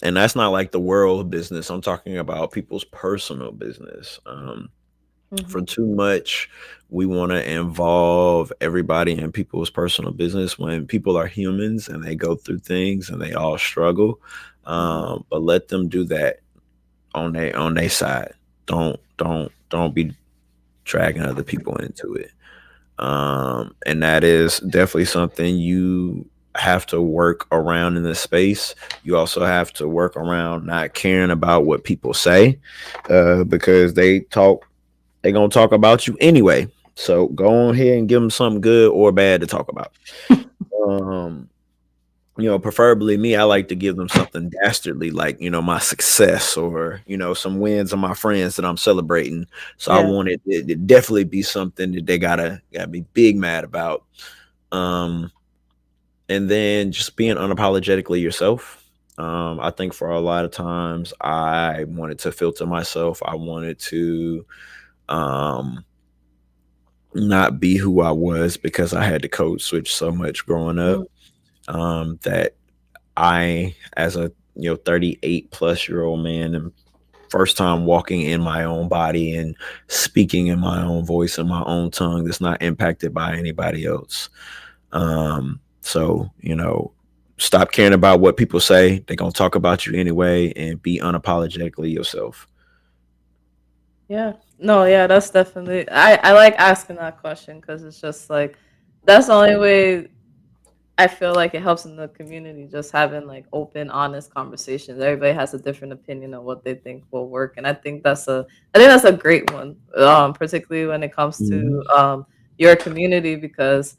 And that's not like the world business. I'm talking about people's personal business. For Hmm. too much, we want to involve everybody in people's personal business, when people are humans and they go through things and they all struggle. Hmm. But let them do that on their side. Don't be dragging other people into it. And that is definitely something you have to work around in this space. You also have to work around not caring about what people say, because they gonna talk about you anyway. So go on here and give them something good or bad to talk about. Um, preferably me, I like to give them something dastardly, like, my success or, some wins of my friends that I'm celebrating. So I Yeah. want it to definitely be something that they gotta be big mad about. Um, and then just being unapologetically yourself. I think for a lot of times I wanted to filter myself. I wanted to um not be who I was because I had to code switch so much growing up. Mm, That I, as a 38 plus year old man, am first time walking in my own body and speaking in my own voice and my own tongue that's not impacted by anybody else. So, stop caring about what people say. They're gonna talk about you anyway, and be unapologetically yourself. yeah. No, yeah, that's definitely I like asking that question because it's just like that's the only way I feel like it helps in the community, just having like open, honest conversations. Everybody has a different opinion of what they think will work, and I think that's a great one, particularly when it comes to Mhm. your community because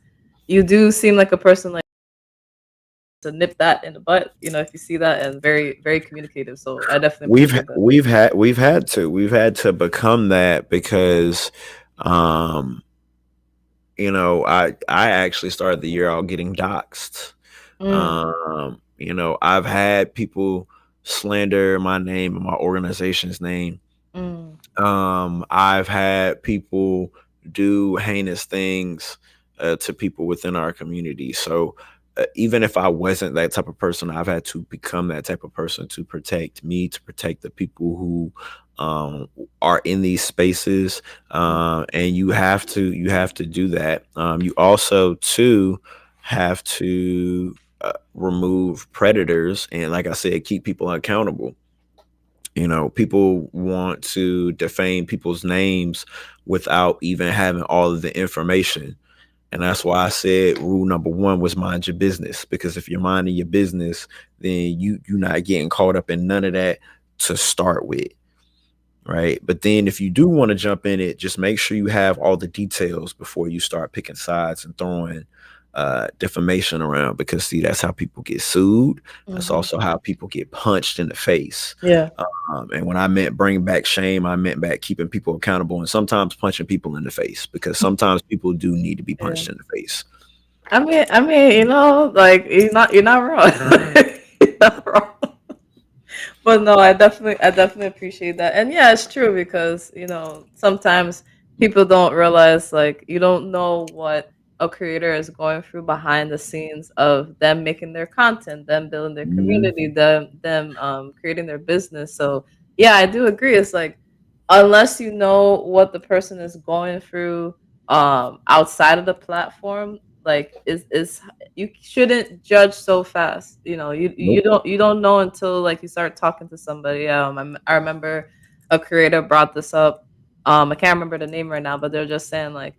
you do seem like a person like to nip that in the butt. You know, if you see that and very very communicative. So I definitely We've appreciate that. we've had to become that because um I actually started the year out getting doxxed. Mm, I've had people slander my name and my organization's name. mm, I've had people do heinous things to people within our community. So even if I wasn't that type of person, I've had to become that type of person to protect me, to protect the people who are in these spaces. mm, And you have to do that. You also too have to remove predators and, like I said, keep people accountable. People want to defame people's names without even having all of the information. And that's why I said rule number one was mind your business. Because if you're minding your business, then you're not getting caught up in none of that to start with. Right. But then if you do want to jump in it, just make sure you have all the details before you start picking sides and throwing defamation around, because see, that's how people get sued. That's mhm. also how people get punched in the face. Yeah. And when I meant bring back shame, I meant back keeping people accountable and sometimes punching people in the face, because sometimes people do need to be Yeah. punched in the face. I mean, like you're not wrong. You're not wrong. But no, I definitely appreciate that. And yeah, it's true because, sometimes people don't realize like you don't know what a creator is going through behind the scenes of them making their content, them building their Mhm. community, them creating their business. So yeah, I do agree. It's like unless you know what the person is going through outside of the platform, like is you shouldn't judge so fast. You Nope. don't know until like you start talking to somebody. I remember a creator brought this up. I can't remember the name right now, but they're just saying like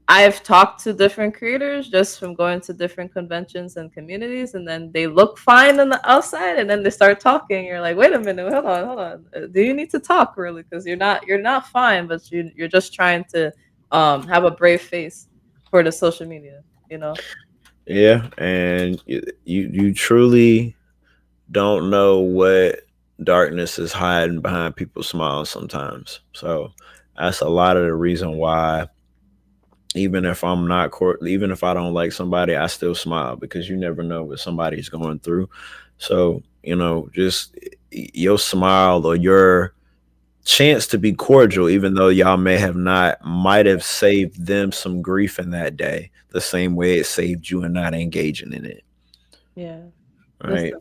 I've talked to different creators just from going to different conventions and communities, and then they look fine on the outside, and then they start talking. You're like, wait a minute, hold on, hold on. Do you need to talk really? Because you're not fine, but you're just trying to have a brave face for the social media. You know? Yeah, and you truly don't know what darkness is hiding behind people's smiles sometimes. So that's a lot of the reason why, even if I don't like somebody, I still smile, because you never know what somebody's going through. So, just your smile or your chance to be cordial, even though y'all might have saved them some grief in that day, the same way it saved you in not engaging in it. Yeah. That's Right.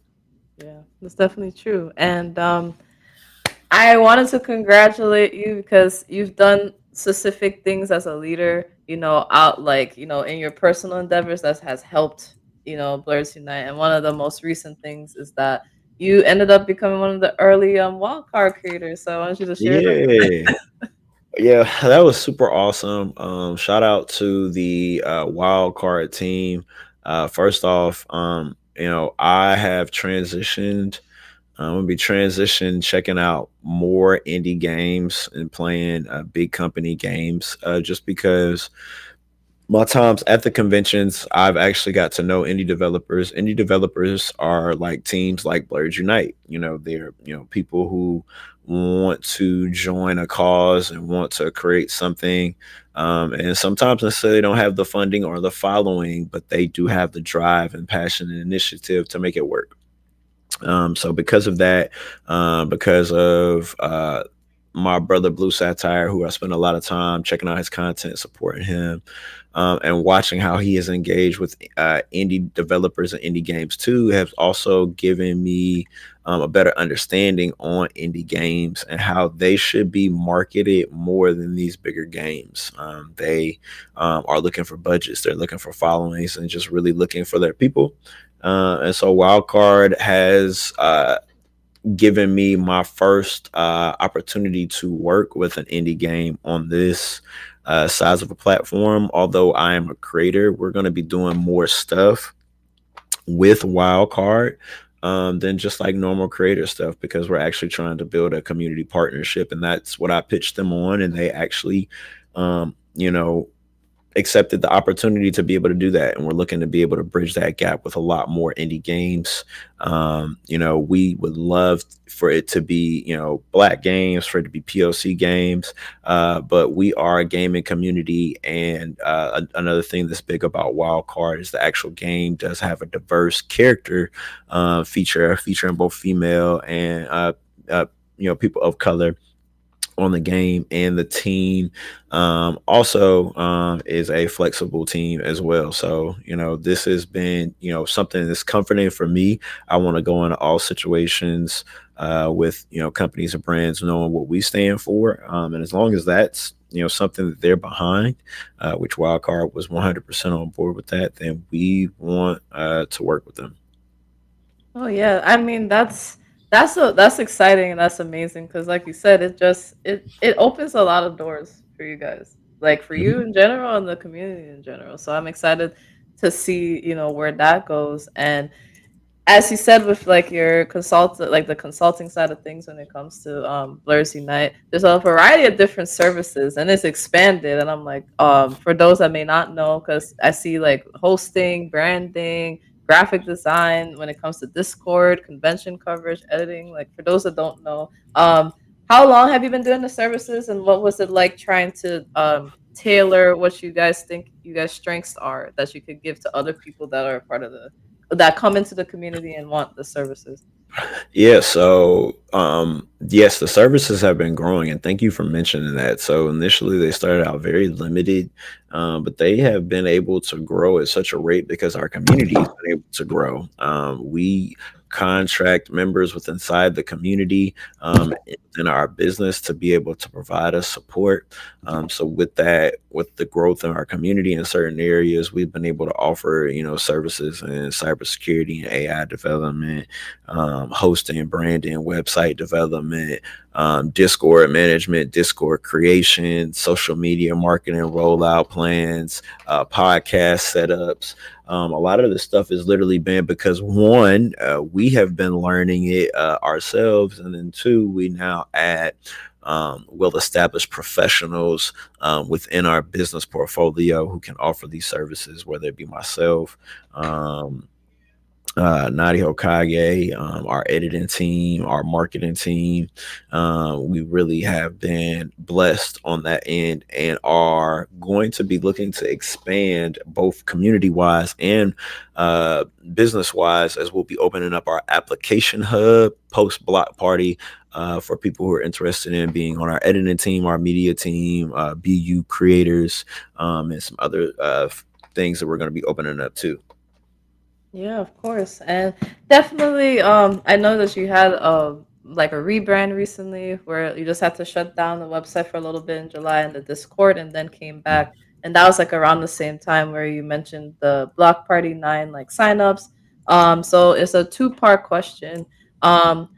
yeah. That's definitely true. And I wanted to congratulate you because you've done specific things as a leader, out like, in your personal endeavors that has helped, Blerdz Unite. And one of the most recent things is that you ended up becoming one of the early wildcard creators. So I want you to share that. Yeah. Yeah, that was super awesome. Shout out to the wild card team. First off, I have transitioned. I'm gonna be transitioned, checking out more indie games and playing big company games. Just because My times at the conventions, I've actually got to know indie developers. Indie developers are like teams like Blerdz Unite. They're people who want to join a cause and want to create something. And sometimes necessarily don't have the funding or the following, but they do have the drive and passion and initiative to make it work. So because of that, because of my brother Blue Satire, who I spend a lot of time checking out his content, supporting him, and watching how he is engaged with indie developers and indie games too, has also given me a better understanding on indie games and how they should be marketed more than these bigger games. They are looking for budgets, they're looking for followings, and just really looking for their people. And so Wildcard has given me my first opportunity to work with an indie game on this size of a platform. Although I am a creator, we're going to be doing more stuff with Wildcard than just like normal creator stuff, because we're actually trying to build a community partnership. And that's what I pitched them on. And they actually, you know, accepted the opportunity to be able to do that, and we're looking to be able to bridge that gap with a lot more indie games. We would love for it to be black games, for it to be POC games, but we are a gaming community, and another thing that's big about Wildcard is the actual game does have a diverse character featuring both female and people of color on the game. And the team also is a flexible team as well. So this has been something that's comforting for me. I want to go into all situations with companies and brands knowing what we stand for, and as long as that's something that they're behind, which Wildcard was 100% on board with that, then we want to work with them. Oh yeah, I mean that's exciting and that's amazing because like you said, it opens a lot of doors for you guys, like for you Mhm. in general and the community in general. So I'm excited to see where that goes. And as you said with like your consultant, like the consulting side of things when it comes to Blerdz Unite, there's a variety of different services and it's expanded. And I'm like, for those that may not know, because I see like hosting, branding, graphic design when it comes to Discord, convention coverage, editing. Like for those that don't know, how long have you been doing the services, and what was it like trying to tailor what you guys think you guys strengths are that you could give to other people that are a part of the that come into the community and want the services? Yeah, so yes, the services have been growing, and thank you for mentioning that. So initially they started out very limited, but they have been able to grow at such a rate because our community has been able to grow. We contract members with inside the community in our business to be able to provide us support. So with that, with the growth in our community in certain areas, we've been able to offer services in cybersecurity and AI development, hosting, branding, website development, Discord management, Discord creation, social media marketing, rollout plans, podcast setups. A lot of this stuff has literally been because one, we have been learning it ourselves, and then two, we now add well-established professionals within our business portfolio who can offer these services, whether it be myself, Nadi Hokage, our editing team, our marketing team. We really have been blessed on that end and are going to be looking to expand both community wise and business wise, as we'll be opening up our application hub post block party for people who are interested in being on our editing team, our media team, BU creators, and some other things that we're going to be opening up too. Yeah, of course. And definitely I know that you had like a rebrand recently where you just had to shut down the website for a little bit in July and the Discord and then came back. And that was like around the same time where you mentioned the Block Party 9 like signups. So it's a two-part question. Um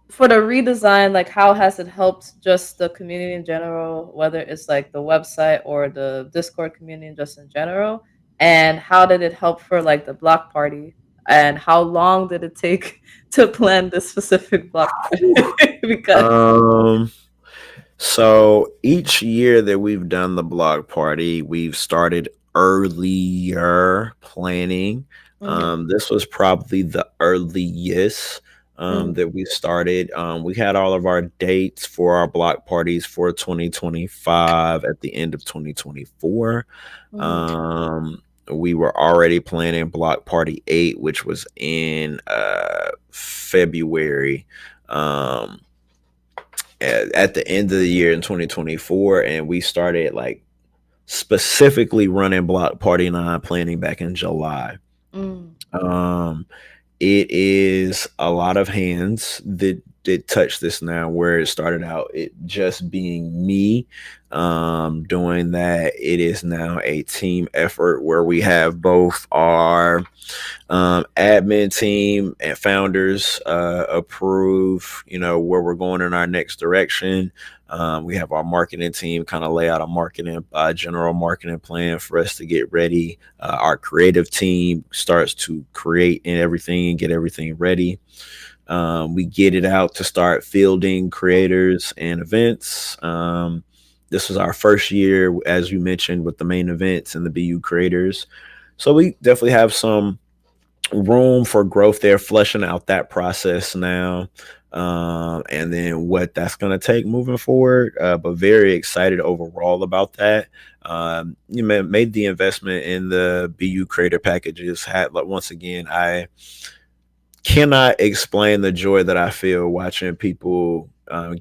for the redesign, like how has it helped just the community in general, whether it's like the website or the Discord community just in general? And how did it help for like the block party? And how long did it take to plan this specific block party? Because Um, so each year that we've done the blog party, we've started earlier planning. Mm-hmm. This was probably the earliest Mm-hmm. that we started. We had all of our dates for our block parties for 2025 at the end of 2024. Mm-hmm. Um, we were already planning block party 8, which was in February. Um, at the end of the year in 2024, and we started like specifically running block party 9 planning back in July. Mm-hmm. Um, it is a lot of hands that touch this now, where it started out it just being me doing that. It is now a team effort where we have both our admin team and founders approve, where we're going in our next direction. We have our marketing team kind of lay out a marketing, general marketing plan for us to get ready. Our creative team starts to create and everything and get everything ready. We get it out to start fielding creators and events. This was our first year, as you mentioned, with the main events and the BU creators. So we definitely have some room for growth there, fleshing out that process now. And then what that's going to take moving forward. But very excited overall about that. You made the investment in the BU creator packages. Had, like, once again, I cannot explain the joy that I feel watching people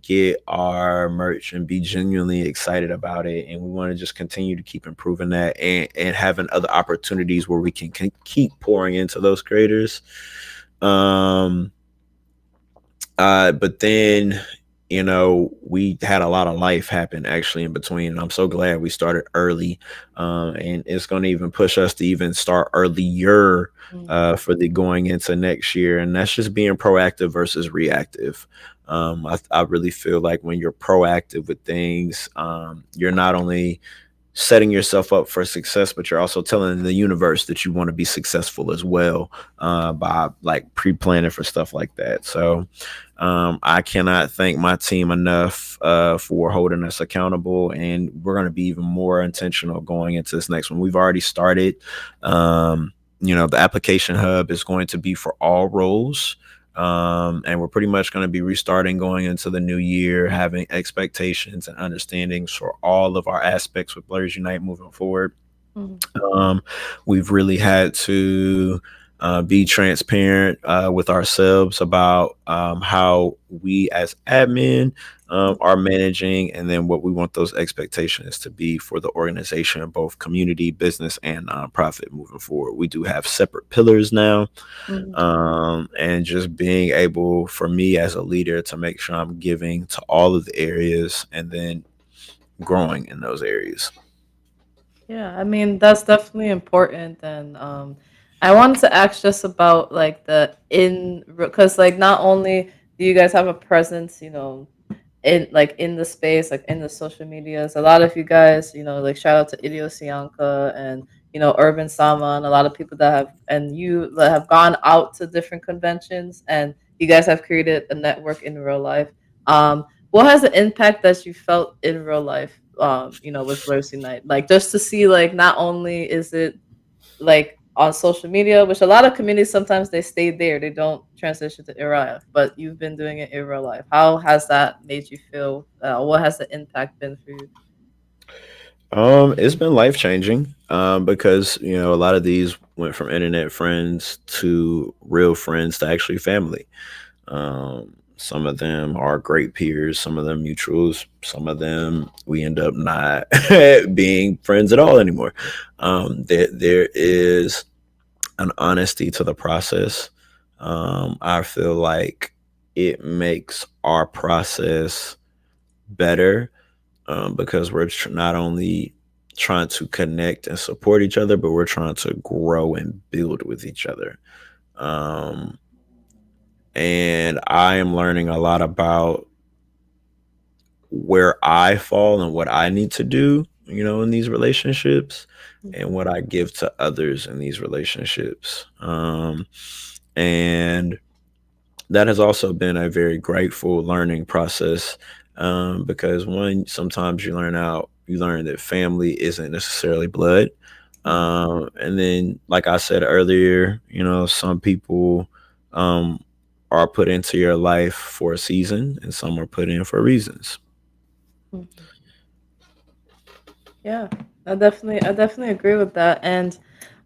get our merch and be genuinely excited about it. And we want to just continue to keep improving that, and having other opportunities where we can keep pouring into those creators. Um, but then, we had a lot of life happen actually in between. And I'm so glad we started early. And it's going to even push us to even start earlier for the going into next year. And that's just being proactive versus reactive. I really feel like when you're proactive with things, you're not only setting yourself up for success, but you're also telling the universe that you want to be successful as well, by like pre-planning for stuff like that. So I cannot thank my team enough for holding us accountable, and we're going to be even more intentional going into this next one. We've already started. The application hub is going to be for all roles. And we're pretty much going to be restarting going into the new year, having expectations and understandings for all of our aspects with Blerdz Unite moving forward. Mm-hmm. Um, we've really had to be transparent with ourselves about how we as admin are managing, and then what we want those expectations to be for the organization, both community, business, and nonprofit moving forward. We do have separate pillars now, Mm-hmm. and just being able for me as a leader to make sure I'm giving to all of the areas and then growing in those areas. Yeah, I mean that's definitely important, and I wanted to ask just about like the in because like not only do you guys have a presence, in the space, like in the social medias. A lot of you guys, like shout out to Idiosianka and Urban Sama and a lot of people that have and you that have gone out to different conventions and you guys have created a network in real life. What has the impact that you felt in real life? With Blerdz Unite, like just to see like not only is it like on social media, which a lot of communities sometimes they stay there, they don't transition to real life. But you've been doing it in real life. How has that made you feel? What has the impact been for you? It's been life changing. Because a lot of these went from internet friends to real friends to actually family. Some of them are great peers, some of them mutuals, some of them we end up not being friends at all anymore. There is an honesty to the process. I feel like it makes our process better, because we're not only trying to connect and support each other, but we're trying to grow and build with each other. Um, and I am learning a lot about where I fall and what I need to do, in these relationships, and what I give to others in these relationships. And that has also been a very grateful learning process, because one, sometimes you learn that family isn't necessarily blood. Mhm. And then, like I said earlier, some people um, are put into your life for a season, and some are put in for reasons. Mhm. Yeah, I definitely agree with that. And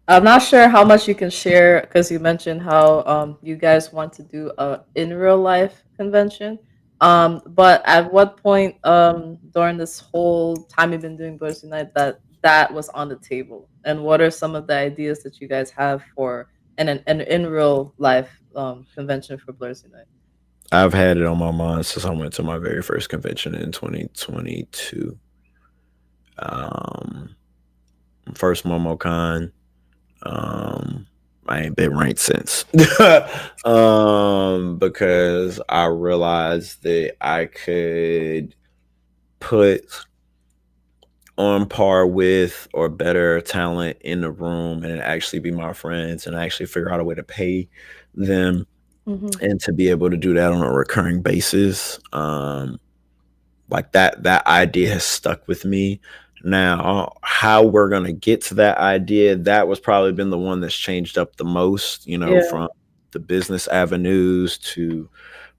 I'm not sure how much you can share because you mentioned how you guys want to do a in real life convention. But at what point during this whole time you've been doing Blerdz Unite that was on the table? And what are some of the ideas that you guys have for an in real life convention for Blerdz Unite? I've had it on my mind since I went to my very first convention in 2022. Um, First MomoCon. Um, I ain't been ranked since. Because I realized that I could put on par with or better talent in the room and actually be my friends and actually figure out a way to pay them Mm-hmm. and to be able to do that on a recurring basis. Like that idea has stuck with me. Now, how we're gonna get to that idea, that was probably been the one that's changed up the most, Yeah. from the business avenues to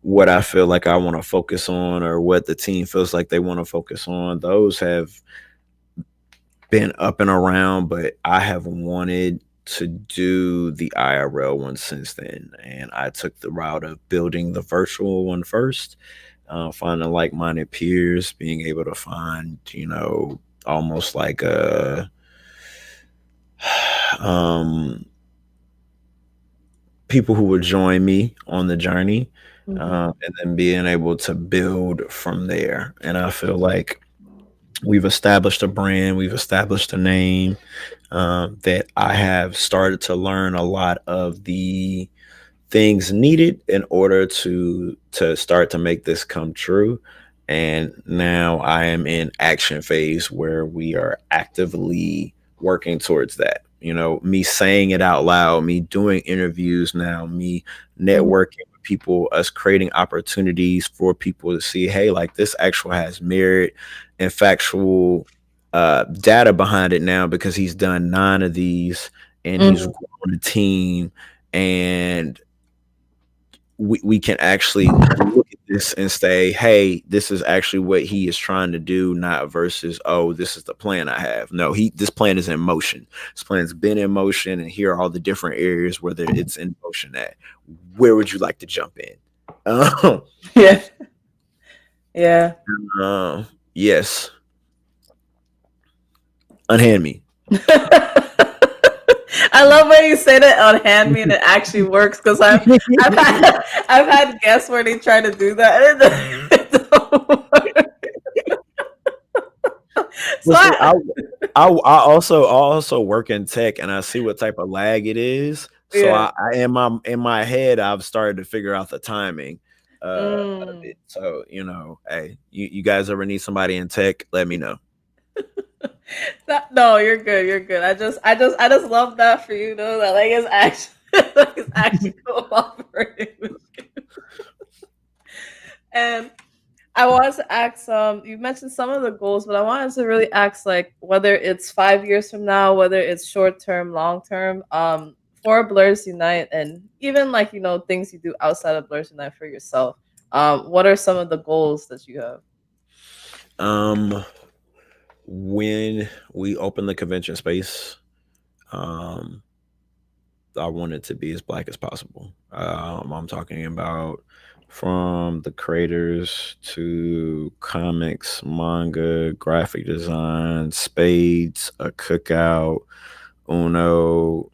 what I feel like I want to focus on or what the team feels like they want to focus on. Those have been up and around, but I have wanted to do the IRL one since then. And I took the route of building the virtual one first, finding like minded peers, being able to find, almost like um, people who would join me on the journey, Mm-hmm. and then being able to build from there. And I feel like we've established a brand, we've established a name, that I have started to learn a lot of the things needed in order to start to make this come true. And now I am in action phase where we are actively working towards that. Me saying it out loud, me doing interviews now, me networking with people, us creating opportunities for people to see, hey, like this actual has merit and factual data behind it now because he's done 9 of these and he's Mm-hmm. grown a team, and we can actually look at this and say, hey, this is actually what he is trying to do, not versus, oh, this is the plan I have. No, this plan is in motion. This plan's been in motion, and here are all the different areas where it's in motion at. Where would you like to jump in? Um, Yeah. Yeah. uh, yes, unhand me. I love when you say that on hand me and it actually works because I've had I've had guests where they try to do that and it don't work. So Well, see, I also work in tech, and I see what type of lag it is. So yeah. I in my head, I've started to figure out the timing of Mm. it. So hey, you guys ever need somebody in tech? Let me know. No, you're good. You're good. I just love that for you. Know that like it's actually like it's actually cooperating with you. And I wanted to ask you mentioned some of the goals, but I wanted to really ask like whether it's 5 years from now, whether it's short term, long term, for Blerdz Unite and even like, things you do outside of Blerdz Unite for yourself. What are some of the goals that you have? Um, when we open the convention space, um, I want it to be as black as possible. I'm talking about from the creators to comics, manga, graphic design, spades, a cookout, Uno.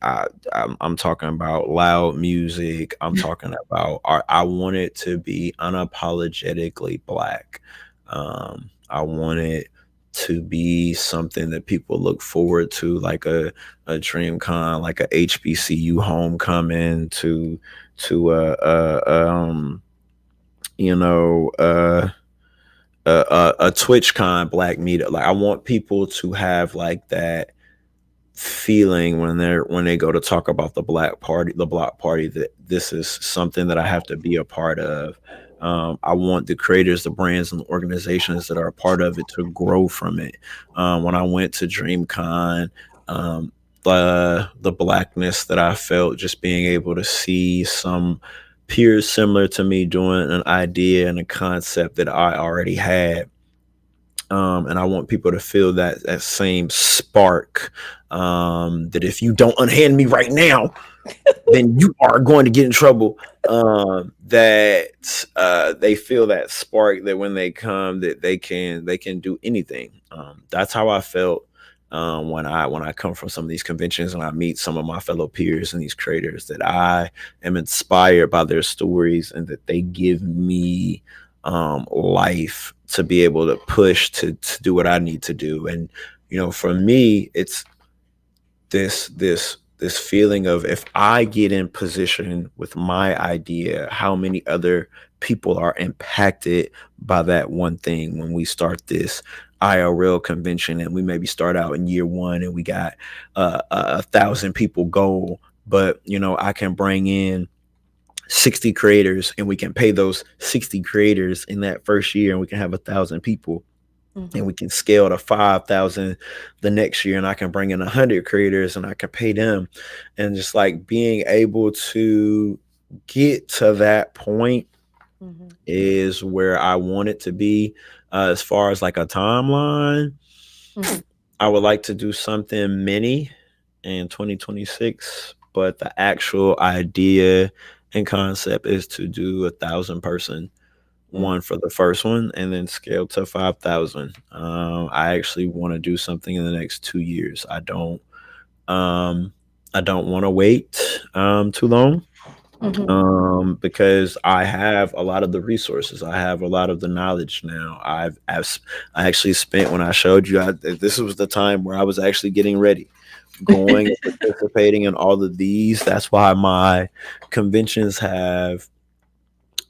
I'm talking about loud music. I'm talking about art. I want it to be unapologetically black. I want it to be something that people look forward to, like a dream con, like a HBCU homecoming, to you know a Twitch con black meetup. Like I want people to have like that feeling when they go to talk about the block party, that this is something that I have to be a part of. I want the creators, the brands, and the organizations that are a part of it to grow from it. When I went to DreamCon, the blackness that I felt, just being able to see some peers similar to me doing an idea and a concept that I already had. And I want people to feel that same spark. That if you don't unhand me right now, then you are going to get in trouble. That they feel that spark, that when they come, that they can do anything. That's how I felt when I come from some of these conventions and I meet some of my fellow peers and these creators, that I am inspired by their stories and that they give me life to be able to push to do what I need to do. And for me, it's this feeling of, if I get in position with my idea, how many other people are impacted by that one thing. When we start this IRL convention and we maybe start out in year one and we got a thousand people goal, but I can bring in 60 creators and we can pay those 60 creators in that first year, and we can have 1,000 people, and we can scale to 5,000 the next year, and I can bring in 100 creators and I can pay them. And just like being able to get to that point Mm-hmm. is where I want it to be. As far as like a timeline, Mm-hmm. I would like to do something mini in 2026, but the actual idea and concept is to do 1,000 person one for the first one, and then scale to 5,000. I actually want to do something in the next 2 years. I don't want to wait too long, Mm-hmm. because I have a lot of the resources. I have a lot of the knowledge now. I actually spent, when I showed you, this was the time where I was actually getting ready, going and participating in all of these. That's why my conventions have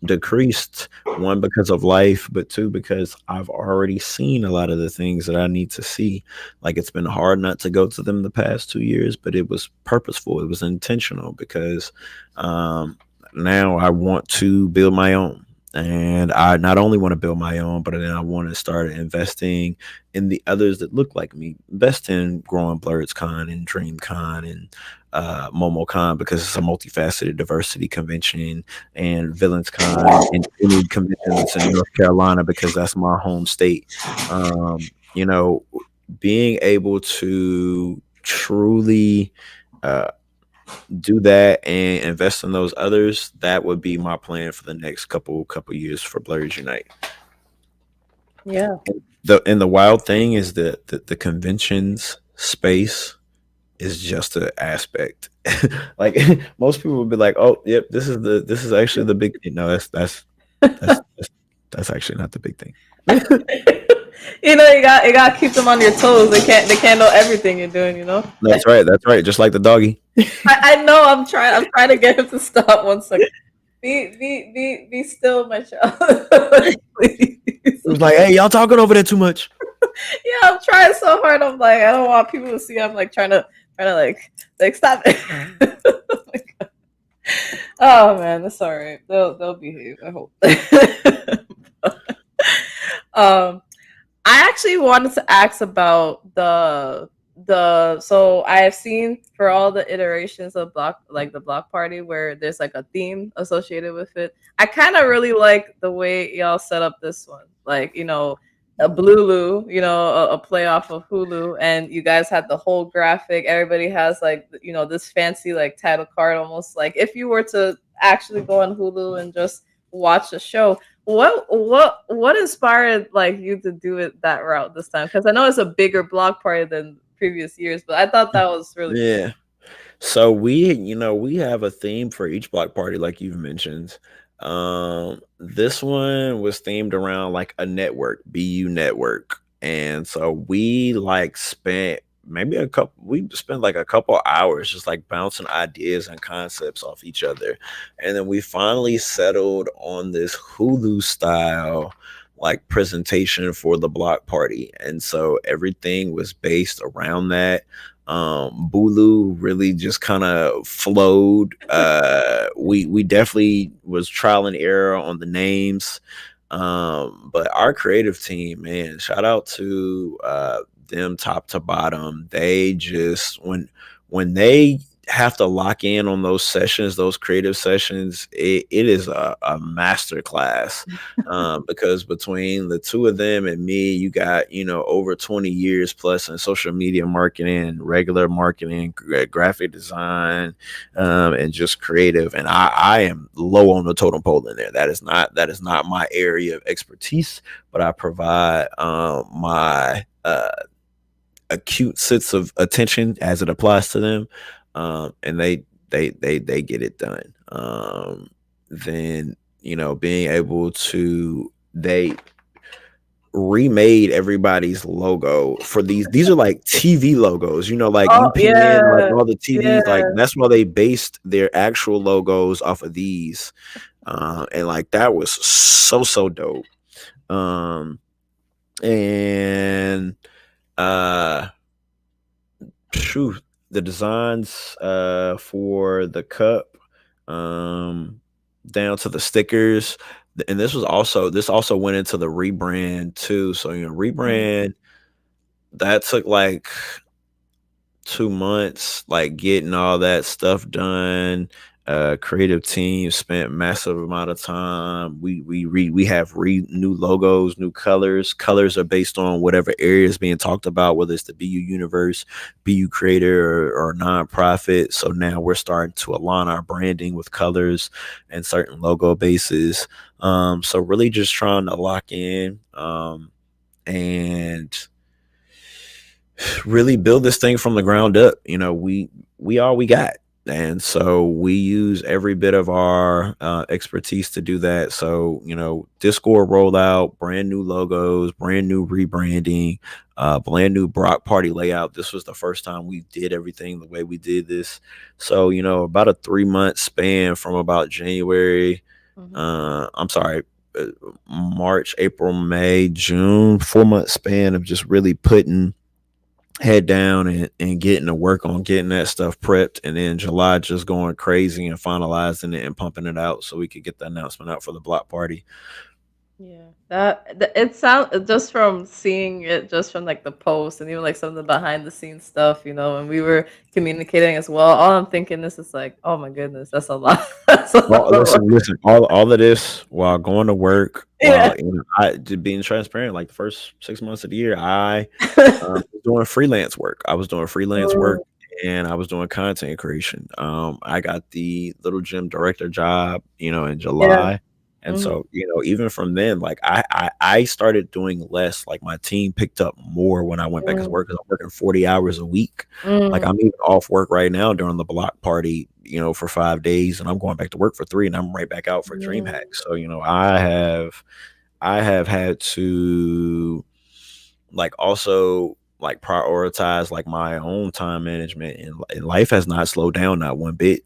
decreased, one because of life, but two because I've already seen a lot of the things that I need to see. Like, it's been hard not to go to them the past 2 years, but it was purposeful, it was intentional, because um now I want to build my own. And I not only want to build my own, but then I want to start investing in the others that look like me. Invest in growing BlerdzCon and DreamCon and MomoCon, because it's a multifaceted diversity convention, and VillainsCon and any convention that's in North Carolina, because that's my home state. You know, being able to truly uh, do that and invest in those others, that would be my plan for the next couple years for Blerdz Unite. Yeah. The wild thing is that the conventions space is just an aspect. Like, most people would be like, "Oh, yep, this is actually the big thing." No, that's that's, that's actually not the big thing. You got to keep them on your toes. They can't know everything you're doing. That's right. That's right. Just like the doggy. I know. I'm trying to get him to stop. 1 second. Be still, my child. Please. It was like, "Hey, y'all talking over there too much." Yeah, I'm trying so hard. I'm like, I don't want people to see. I'm like trying to like stop it. Oh my God. Oh man, that's all right. They'll behave. I hope. um, I actually wanted to ask about the so I have seen for all the iterations of the block party where there's like a theme associated with it. I kind of really like the way y'all set up this one. Like, a Blulu, a play off of Hulu, and you guys had the whole graphic. Everybody has like this fancy like title card, almost like if you were to actually go on Hulu and just watch the show. What inspired like you to do it that route this time? Because I know it's a bigger block party than previous years, but I thought that was really cool. Yeah. So we have a theme for each block party, like you've mentioned. This one was themed around like a network, BU network. And so we spent like a couple hours just like bouncing ideas and concepts off each other. And then we finally settled on this Hulu style like presentation for the block party, and so everything was based around that. Bulu really just kind of flowed. We definitely was trial and error on the names, but our creative team, man, shout out to them top to bottom. They just when they have to lock in on those sessions, those creative sessions, it is a master class. Because between the two of them and me, you got, over 20 years plus in social media marketing, regular marketing, graphic design, and just creative. And I am low on the totem pole in there. That is not my area of expertise, but I provide my acute sense of attention as it applies to them, and they get it done. Then being able to they remade everybody's logo for these are like TV logos, like Oh UPN, like yeah, all the yeah. TVs, like that's why they based their actual logos off of these. And like that was so dope. Um and uh Phew, the designs for the cup, um down to the stickers. And this also went into the rebrand too. So Mm, rebrand, that took like 2 months, like getting all that stuff done. Creative team spent massive amount of time. We have new logos, new colors. Colors are based on whatever area is being talked about, whether it's the BU universe, BU creator, or nonprofit. So now we're starting to align our branding with colors and certain logo bases. So really just trying to lock in, and really build this thing from the ground up. We all we got, and so we use every bit of our expertise to do that. So Discord rollout, brand new logos, brand new rebranding, brand new Brock party layout. This was the first time we did everything the way we did this. So about a 3 month span from about January, mhm. I'm sorry, uh, March, April, May, June, 4 month span of just really putting head down and getting to work on getting that stuff prepped, and then July just going crazy and finalizing it and pumping it out so we could get the announcement out for the block party. Yeah, it sounds just from seeing it, just from like the post and even like some of the behind the scenes stuff, and we were communicating as well. All I'm thinking is like, oh my goodness, that's a lot. That's a lot Well, of work. listen. All of this while going to work, Yeah. while I just being transparent. Like the first 6 months of the year, I was doing freelance work. I was doing freelance Mm, work, and I was doing content creation. I got the Little Gym director job, in yeah. July. And Mhm, so, even from then, like I started doing less. Like my team picked up more when I went back to mm, work, because I'm working 40 hours a week. Like mm, I'm even off work right now during the block party, for 5 days, and I'm going back to work for three, and I'm right back out for mm, DreamHack. So, I have had to like also like prioritize like my own time management, and life has not slowed down not one bit,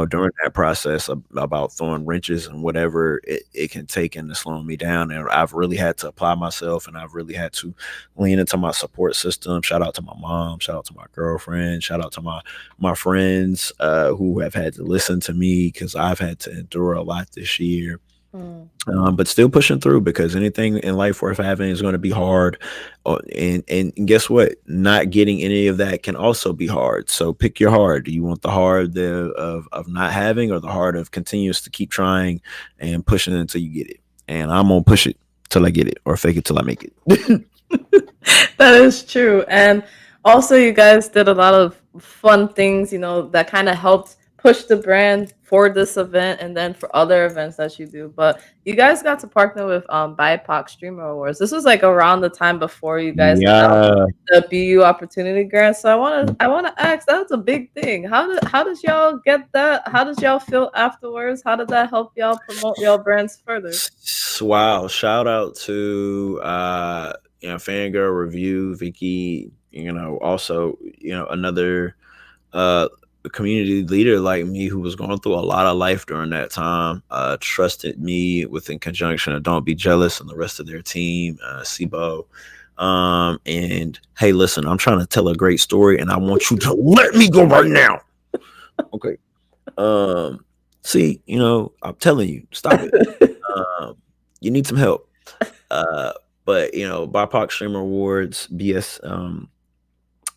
during that process about throwing wrenches and whatever it can take into slowing me down. And I've really had to apply myself, and I've really had to lean into my support system. Shout out to my mom, shout out to my girlfriend, shout out to my friends, who have had to listen to me because I've had to endure a lot this year. mm. But still pushing through, because anything in life worth having is going to be hard. And guess what? Not getting any of that can also be hard. So pick your hard. Do you want the hard of not having, or the hard of continuous to keep trying and pushing until you get it? And I'm gonna push it till I get it, or fake it till I make it. That is true. And also, you guys did a lot of fun things, that kind of helped push the brand for this event and then for other events that you do. But you guys got to partner with BIPOC Streamer Awards. This was like around the time before you guys announced Yeah. the BU Opportunity Grant. So I wanna ask, that was a big thing. How did y'all get that? How did y'all feel afterwards? How did that help y'all promote y'all brands further? Wow. Shout out to Fangirl Review, Vicky, also, another a community leader like me who was going through a lot of life during that time trusted me with in conjunction of Don't Be Jealous and the rest of their team, SIBO. And hey, listen, I'm trying to tell a great story and I want you to let me go right now. Okay. Um, See, I'm telling you, stop it. Um, you need some help. Uh, but BIPOC Streamer Awards, BS,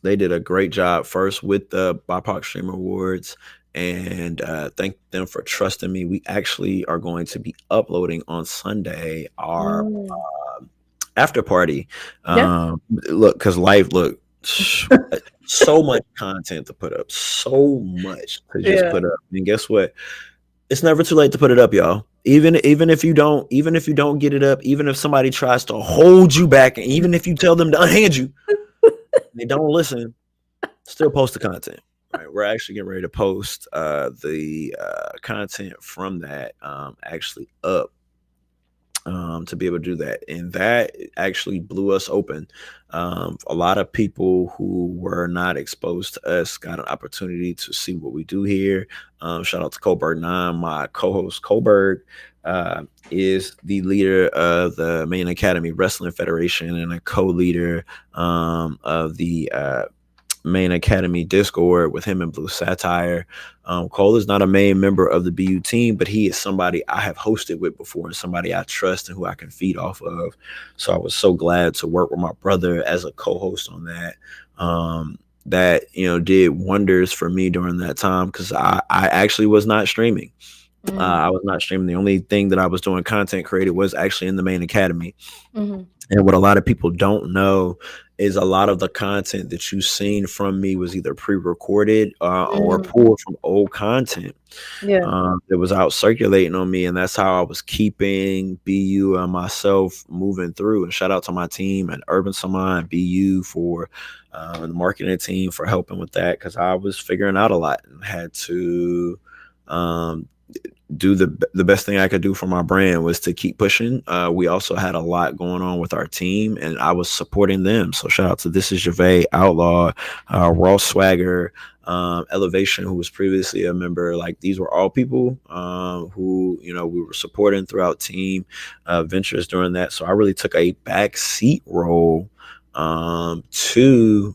they did a great job first with the BIPOC Streamer Awards, and thank them for trusting me. We actually are going to be uploading on Sunday our Mm. after party. Yeah. Look, because life, look, so much content to put up, so much to just Yeah. put up. And guess what? It's never too late to put it up, y'all. Even if you don't get it up, even if somebody tries to hold you back, and even if you tell them to unhand you, they don't listen. Still post the content. Right, we're actually getting ready to post the content from that actually up to be able to do that. And that actually blew us open. A lot of people who were not exposed to us got an opportunity to see what we do here. Shout out to Coburg9, my co-host Coburg. Is the leader of the Main Academy Wrestling Federation and a co-leader of the Main Academy Discord with him and Blue Satire. Cole is not a main member of the BU team, but he is somebody I have hosted with before and somebody I trust and who I can feed off of. So I was so glad to work with my brother as a co-host on that. That did wonders for me during that time because I actually was not streaming. Mm. I was not streaming. The only thing that I was doing content created was actually in the Main Academy. Mm-hmm. And what a lot of people don't know is a lot of the content that you've seen from me was either pre-recorded or Mm. pulled from old content Yeah. that was out circulating on me. And that's how I was keeping BU and myself moving through. And shout out to my team and Urban Saman and BU for the marketing team for helping with that because I was figuring out a lot and had to um, do the best thing I could do for my brand was to keep pushing. We also had a lot going on with our team, and I was supporting them. So shout out to This Is Gervais, Outlaw, Raw Swagger, Elevation, who was previously a member. Like these were all people who we were supporting throughout team ventures during that. So I really took a back seat role to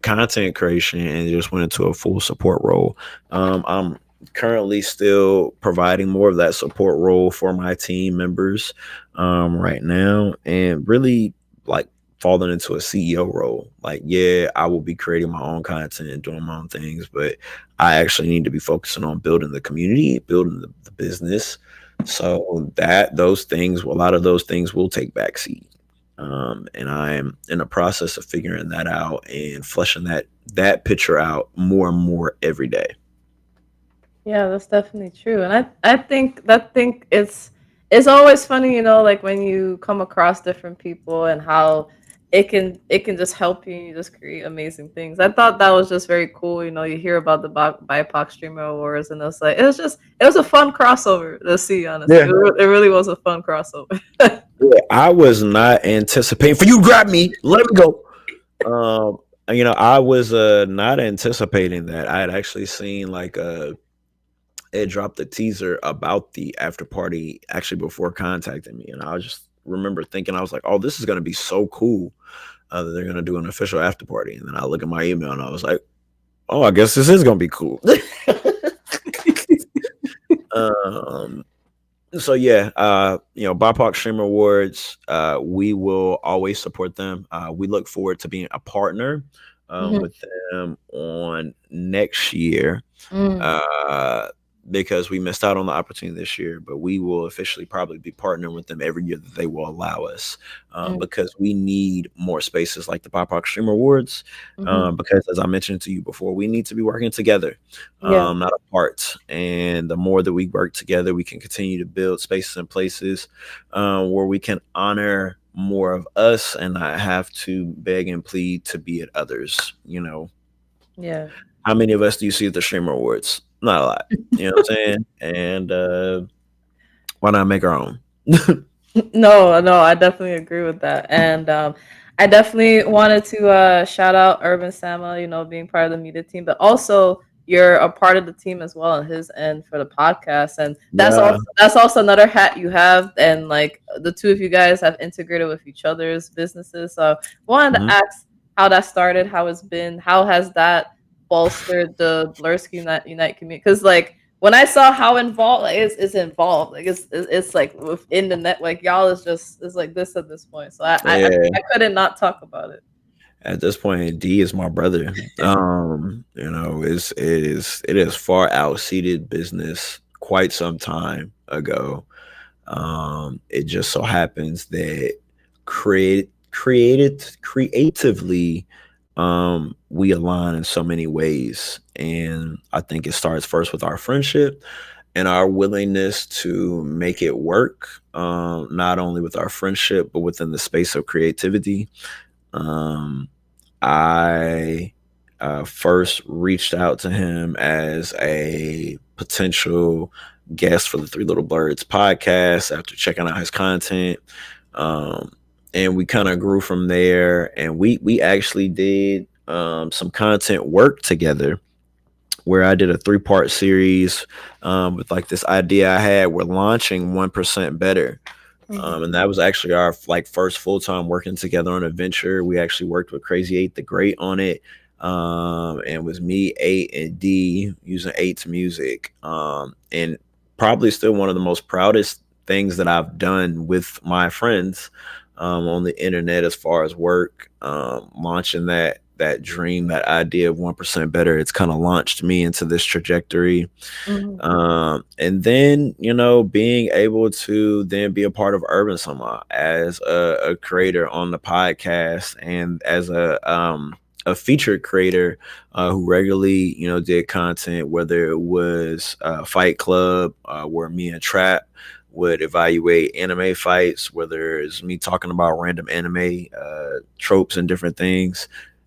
content creation and just went into a full support role. I'm currently still providing more of that support role for my team members right now and really like falling into a CEO role. Like, yeah, I will be creating my own content and doing my own things, but I actually need to be focusing on building the community, building the business. So that those things, a lot of those things will take backseat. And I'm in the process of figuring that out and fleshing that picture out more and more every day. Yeah, that's definitely true. And I think it's always funny, like when you come across different people and how it can just help you and you just create amazing things. I thought that was just very cool. You hear about the BIPOC Streamer Awards and it was a fun crossover to see, honestly. Yeah. It really was a fun crossover. Yeah, I was not anticipating for you to grab me. Let me go. I was not anticipating that. I had actually seen like it dropped a teaser about the after party actually before contacting me, and I just remember thinking I was like, "Oh, this is gonna be so cool that they're gonna do an official after party." And then I look at my email and I was like, "Oh, I guess this is gonna be cool." um, So yeah, BIPOC Streamer Awards, we will always support them. We look forward to being a partner Mhm. with them on next year. Mm. Uh, because we missed out on the opportunity this year, but we will officially probably be partnering with them every year that they will allow us, Mm. because we need more spaces like the BIPOC Streamer Awards. Mhm. Because as I mentioned to you before, we need to be working together, Yeah. not apart. And the more that we work together, we can continue to build spaces and places where we can honor more of us and not have to beg and plead to be at others. Yeah. How many of us do you see at the Streamer Awards? Not a lot. You know what I'm saying? And why not make our own? No, no, I definitely agree with that. And I definitely wanted to shout out Urban Sama, being part of the media team, but also you're a part of the team as well on his end for the podcast, and Yeah. that's also another hat you have, and like the two of you guys have integrated with each other's businesses. So I wanted to Mhm. ask how that started, how it's been, how has that bolstered the Blerdz Unite community? Because like when I saw how involved, like it's involved, like it's like within the net, like y'all is just it's like this at this point. So Yeah. I couldn't not talk about it. At this point, D is my brother. It is far outseated business quite some time ago. It just so happens that creatively, we align in so many ways, and I think it starts first with our friendship and our willingness to make it work. Not only with our friendship, but within the space of creativity. Um, I first reached out to him as a potential guest for the Three Little Blerdz podcast after checking out his content. Um, and we kind of grew from there. And we actually did some content work together where I did a 3-part series with like this idea I had. We're launching 1% Better, Mhm. and that was actually our like first full time working together on a venture. We actually worked with Crazy Eight the Great on it, and it was me, Eight, and D using Eight's music, and probably still one of the most proudest things that I've done with my friends on the internet as far as work, launching that dream, that idea of 1% Better. It's kind of launched me into this trajectory, Mhm. and then being able to then be a part of Urban Summer as a creator on the podcast and as a featured creator who regularly did content, whether it was Fight Club, where me and Trap would evaluate anime fights, whether it's me talking about random anime tropes and different things,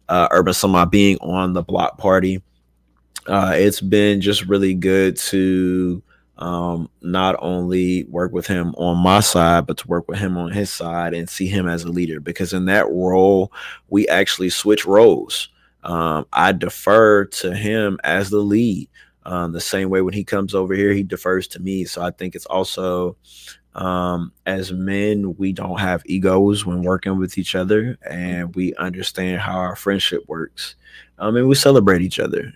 Urban Summer being on the block party. It's been just really good to not only work with him on my side, but to work with him on his side and see him as a leader. Because in that role, we actually switch roles. I defer to him as the lead. The same way when he comes over here, he defers to me. So I think it's also, as men, we don't have egos when working with each other, and we understand how our friendship works. And we celebrate each other.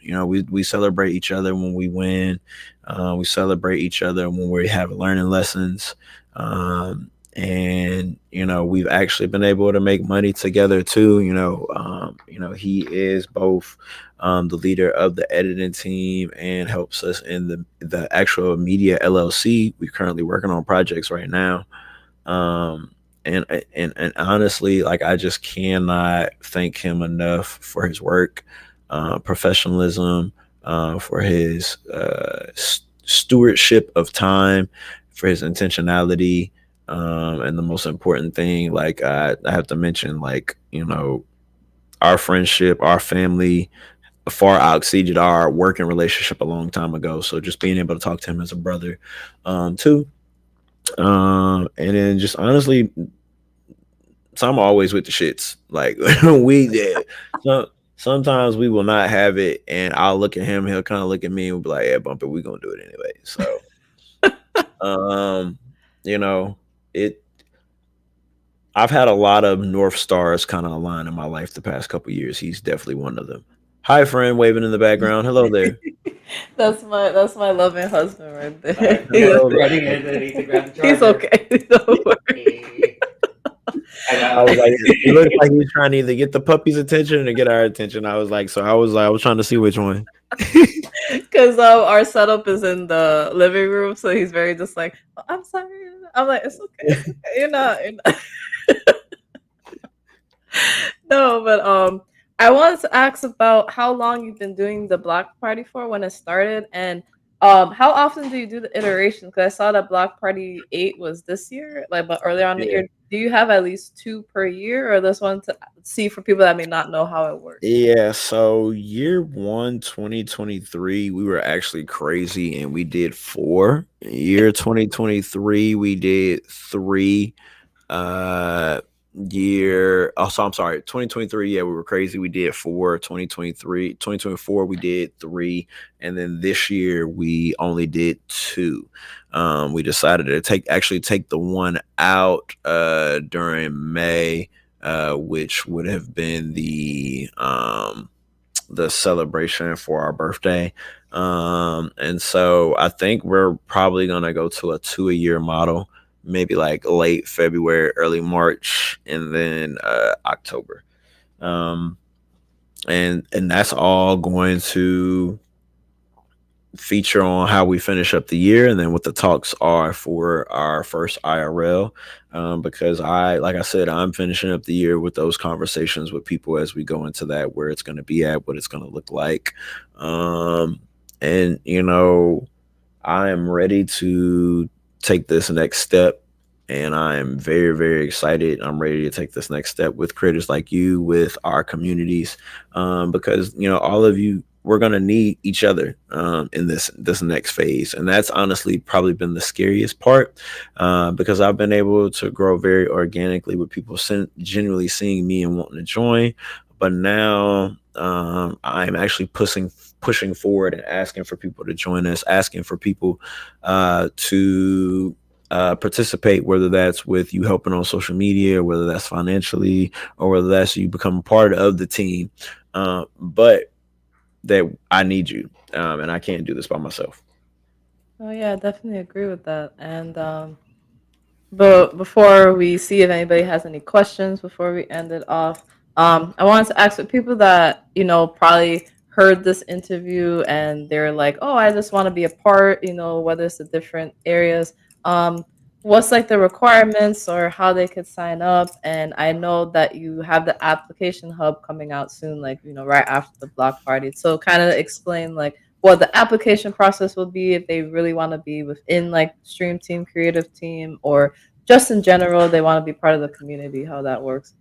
We celebrate each other when we win. We celebrate each other when we have learning lessons. And we've actually been able to make money together too. He is both the leader of the editing team and helps us in the actual media LLC. We're currently working on projects right now. Um, and honestly, like I just cannot thank him enough for his work, professionalism, for his stewardship of time, for his intentionality, and the most important thing, like I have to mention, like our friendship, our family far exceeded our working relationship a long time ago. So just being able to talk to him as a brother, too. And then just honestly, so I'm always with the shits. Like we did. So sometimes we will not have it, and I'll look at him. He'll kind of look at me and be like, "Yeah, bump it. We gonna do it anyway." So, um, you know, it. I've had a lot of North Stars kind of align in my life the past couple years. He's definitely one of them. Hi, friend, waving in the background. Hello there. That's my loving husband right there. Sorry, Hello. ready and I need to grab the He's charger. okay. Don't worry. I I was got like, it looks like he's trying to either get the puppy's attention or get our attention. I was like, I was trying to see which one. Because our setup is in the living room, so he's very just like, "Oh, I'm sorry." I'm like, "It's okay, it's okay. You're not." No, but I wanted to ask about how long you've been doing the block party for, when it started, and how often do you do the iterations? Because I saw that block party 8 was this year, like, but earlier on in the Yeah. year. Do you have at least 2 per year, or this one to see for people that may not know how it works? Yeah, so year one, 2023, we were actually crazy and we did four. Year 2023, we did three. Uh year. Oh, so I'm sorry. 2023. Yeah, we were crazy. We did four. 2023, 2024, we did three, and then this year we only did two. We decided to take the one out during May, which would have been the celebration for our birthday. And so I think we're probably gonna go to a 2 a year model, maybe like late February, early March, and then October. Um, and that's all going to feature on how we finish up the year and then what the talks are for our first IRL. Because like I said, I'm finishing up the year with those conversations with people as we go into that, where it's going to be at, what it's going to look like. And, I am ready to take this next step. And I am very, very excited. I'm ready to take this next step with creators like you, with our communities, because all of you, we're gonna need each other in this next phase, and that's honestly probably been the scariest part, because I've been able to grow very organically with people genuinely seeing me and wanting to join. But now I'm actually pushing forward and asking for people to join us, asking for people to participate, whether that's with you helping on social media, or whether that's financially, or whether that's you become a part of the team. But that I need you, and I can't do this by myself. Oh yeah, I definitely agree with that. And but before we see if anybody has any questions before we end it off, I wanted to ask for people that, probably heard this interview and they're like, oh, I just want to be a part, whether it's the different areas. Um, what's like the requirements or how they could sign up? And I know that you have the application hub coming out soon, like, right after the block party. So kind of explain like what the application process will be if they really want to be within like stream team, creative team, or just in general, they want to be part of the community, how that works.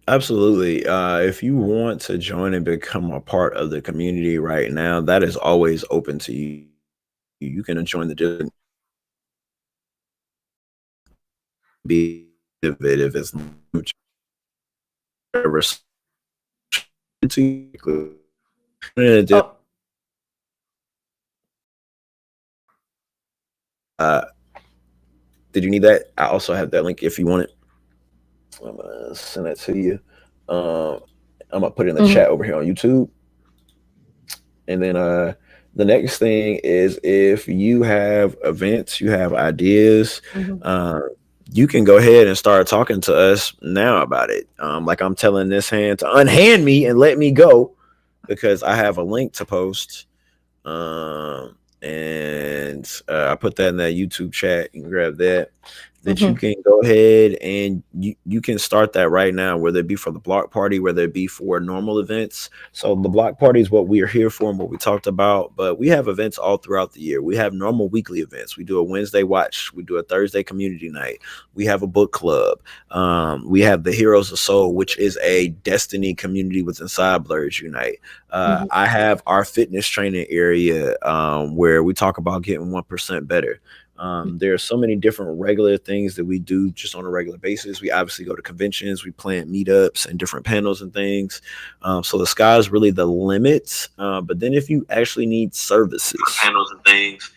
Absolutely. If you want to join and become a part of the community right now, that is always open to you. You can join the Discord, be of it if it's Oh, uh, did you need that? I also have that link if you want it. I'm gonna send that to you. Um, I'm gonna put it in the mhm, chat over here on YouTube. And then the next thing is, if you have events, you have ideas, mhm. uh, you can go ahead and start talking to us now about it. Like I'm telling this hand to unhand me and let me go, because I have a link to post. And I put that in that YouTube chat. You can grab that. That you Mhm. can go ahead and you can start that right now, whether it be for the block party, whether it be for normal events. So the block party is what we are here for and what we talked about, but we have events all throughout the year. We have normal weekly events. We do a Wednesday watch, we do a Thursday community night, we have a book club, we have the Heroes of Soul, which is a Destiny community with inside Blerdz Unite. Mhm. I have our fitness training area, where we talk about getting 1% better. There are so many different regular things that we do just on a regular basis. We obviously go to conventions, we plan meetups and different panels and things. So the sky is really the limit. But then if you actually need services, Panels and things.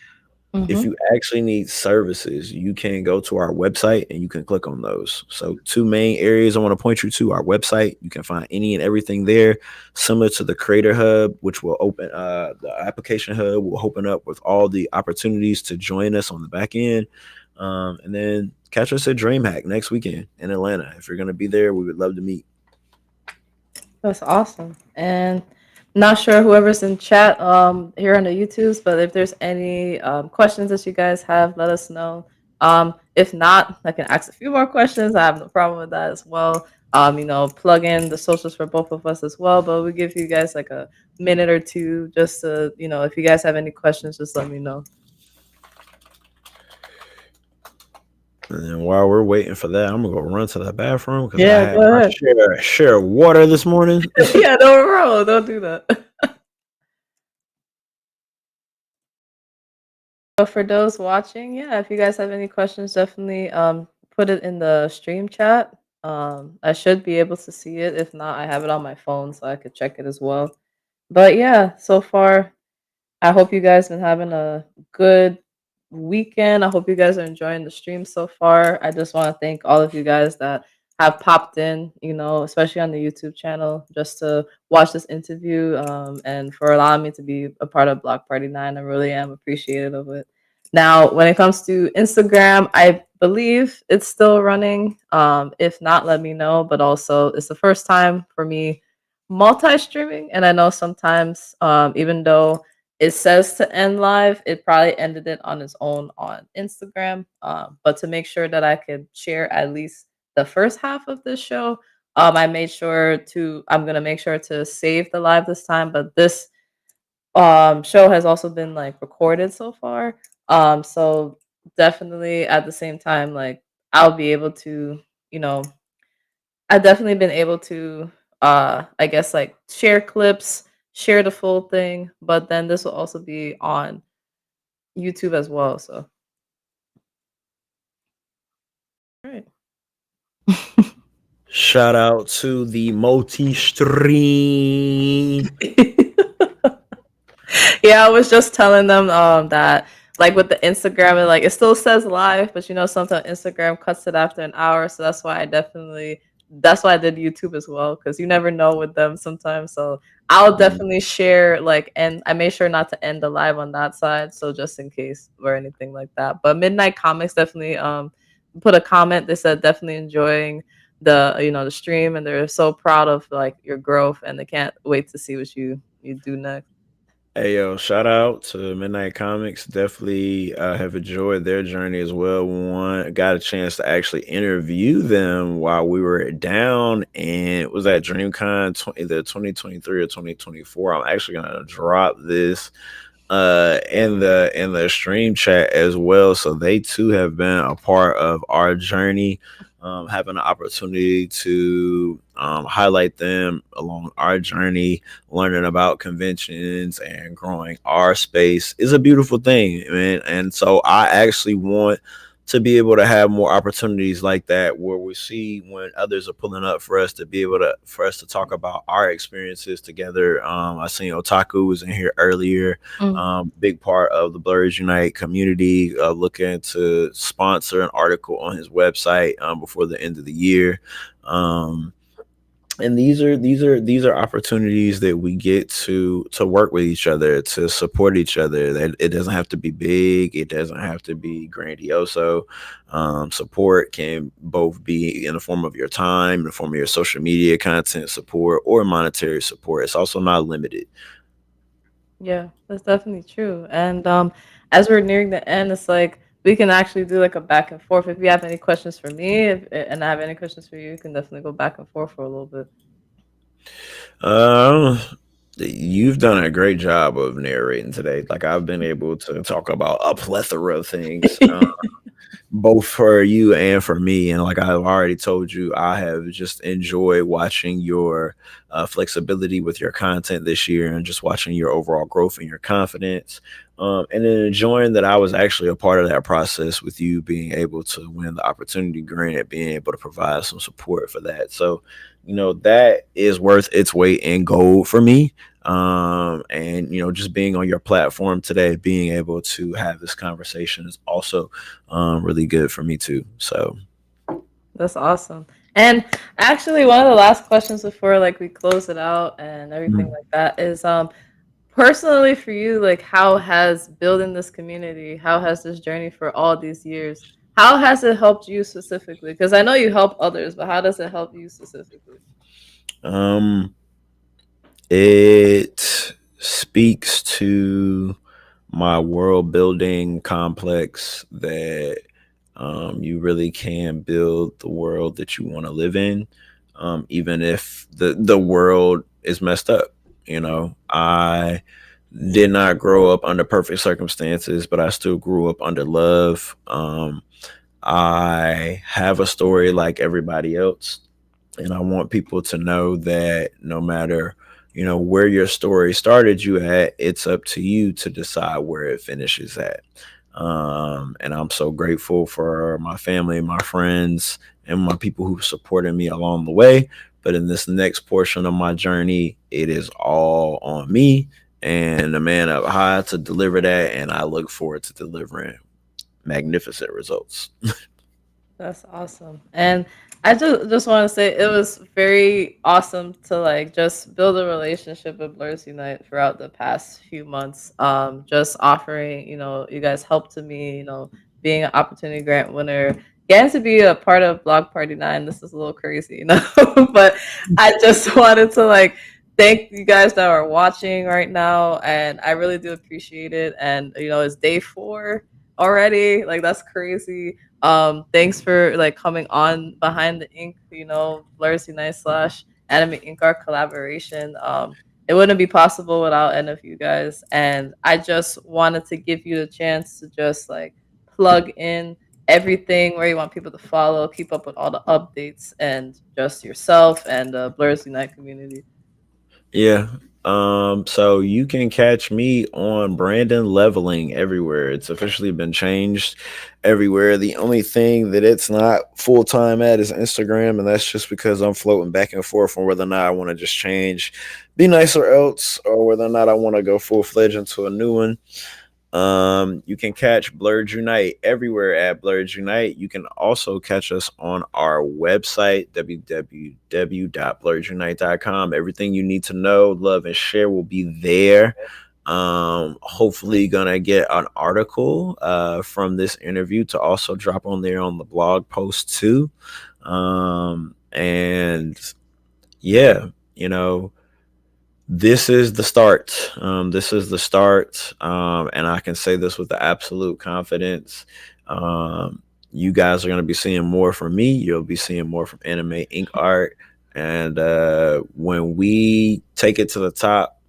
if Mhm. you actually need services, you can go to our website and you can click on those. So, two main areas I want to point you to: our website. You can find any and everything there, similar to the Creator Hub, which will open, the application hub will open up with all the opportunities to join us on the back end. And then catch us at DreamHack next weekend in Atlanta. If you're going to be there, we would love to meet. That's awesome. And not sure whoever's in chat here on the YouTubes, but if there's any questions that you guys have, let us know. If not, I can ask a few more questions. I have no problem with that as well. Plug in the socials for both of us as well. But we give you guys like a minute or two just to, if you guys have any questions, just let me know. And then while we're waiting for that, I'm gonna go run to the bathroom because I Yeah, had go my ahead. share of water this morning. Yeah, no, bro, don't do that. But for those watching, yeah, if you guys have any questions, definitely put it in the stream chat. I should be able to see it. If not, I have it on my phone so I could check it as well. But yeah, so far I hope you guys been having a good weekend. I hope you guys are enjoying the stream so far. I just want to thank all of you guys that have popped in, especially on the YouTube channel, just to watch this interview, and for allowing me to be a part of Block Party 9. I really am appreciative of it. Now, when it comes to Instagram, I believe it's still running. If not, let me know. But also, it's the first time for me multi-streaming, and I know sometimes, even though it says to end live, it probably ended it on its own on Instagram. But to make sure that I could share at least the first half of this show, I'm gonna make sure to save the live this time. But this show has also been like recorded so far. So definitely at the same time, like I'll be able to, you know, I've definitely been able to I guess like share clips, share the full thing, but then this will also be on YouTube as well. So all right. Shout out to the multi-stream. Yeah, I was just telling them that like with the Instagram, it still says live, but sometimes Instagram cuts it after an hour, so that's why I did YouTube as well, because you never know with them sometimes. So I'll definitely share, and I made sure not to end the live on that side, so just in case or anything like that. But Midnight Comics definitely put a comment. They said definitely enjoying the stream, and they're so proud of like your growth, and they can't wait to see what you do next. Hey yo, shout out to Midnight Comics. Definitely have enjoyed their journey as well. One got a chance to actually interview them while we were down, and it was at DreamCon either 2023 or 2024. I'm actually gonna drop this in the stream chat as well. So they too have been a part of our journey. Having an opportunity to highlight them along our journey, learning about conventions and growing our space is a beautiful thing, man. And so I actually want to be able to have more opportunities like that, where we see when others are pulling up for us to be able to for us to talk about our experiences together. I seen Otaku was in here earlier. Big part of the Blerdz Unite community, looking to sponsor an article on his website before the end of the year. And these are opportunities that we get to work with each other, to support each other. That it doesn't have to be big, it doesn't have to be grandioso. Support can both be in the form of your time, in the form of your social media content support, or monetary support. It's also not limited. Yeah, that's definitely true. And as we're nearing the end, it's like we can actually do like a back and forth. If you have any questions for me, and I have any questions for you, you can definitely go back and forth for a little bit. Uh, you've done a great job of narrating today. Like, I've been able to talk about a plethora of things. Both for you and for me. And like I've already told you, I have just enjoyed watching your flexibility with your content this year, and just watching your overall growth and your confidence. And then enjoying that I was actually a part of that process with you, being able to win the opportunity grant, being able to provide some support for that. So, that is worth its weight in gold for me. And just being on your platform today, being able to have this conversation is also really good for me too. So That's awesome. And actually, one of the last questions before like we close it out and everything like that is personally for you, like how has building this community, how has this journey for all these years, how has it helped you specifically? Because I know you help others, but how does it help you specifically? um it speaks to my world building complex that you really can build the world that you want to live in, even if the world is messed up. I did not grow up under perfect circumstances, but I still grew up under love. I have a story like everybody else, and I want people to know that no matter where your story started you at, it's up to you to decide where it finishes at. And I'm so grateful for my family, my friends, and my people who supported me along the way. But in this next portion of my journey, it is all on me and the man up high to deliver that. And I look forward to delivering magnificent results. That's awesome. And I just want to say it was very awesome to like just build a relationship with Blerdz Unite throughout the past few months. Just offering, you guys help to me, being an opportunity grant winner, getting to be a part of Block Party 9. This is a little crazy, but I just wanted to like thank you guys that are watching right now, and I really do appreciate it. And it's day 4 already. Like that's crazy. Thanks for like coming on behind the ink, Blerdz Unite slash Anime Ink Art collaboration. It wouldn't be possible without any of you guys. And I just wanted to give you the chance to just like plug in everything where you want people to follow, keep up with all the updates, and just yourself and the Blerdz Unite community. Yeah. So you can catch me on BrandynLeveling everywhere. It's officially been changed everywhere. The only thing that it's not full time at is Instagram, and that's just because I'm floating back and forth on whether or not I want to just change Be Nice or Else, or whether or not I want to go full fledged into a new one. You can catch Blerdz Unite everywhere at Blerdz Unite. You can also catch us on our website, www.blerdsunite.com. Everything you need to know, love, and share will be there. Hopefully gonna get an article from this interview to also drop on there on the blog post too. And yeah, you know, this is the start. This is the start. And I can say this with the absolute confidence. You guys are going to be seeing more from me. You'll be seeing more from Anime Ink Art. And when we take it to the top,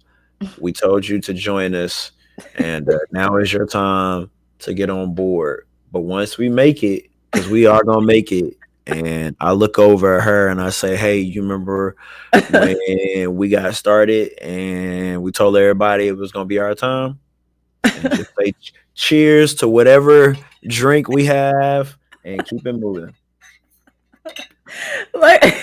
we told you to join us. And now is your time to get on board. But once we make it, because we are going to make it, and I look over at her and I say, "Hey, you remember when we got started and we told everybody it was gonna be our time?" And just say cheers to whatever drink we have and keep it moving. Like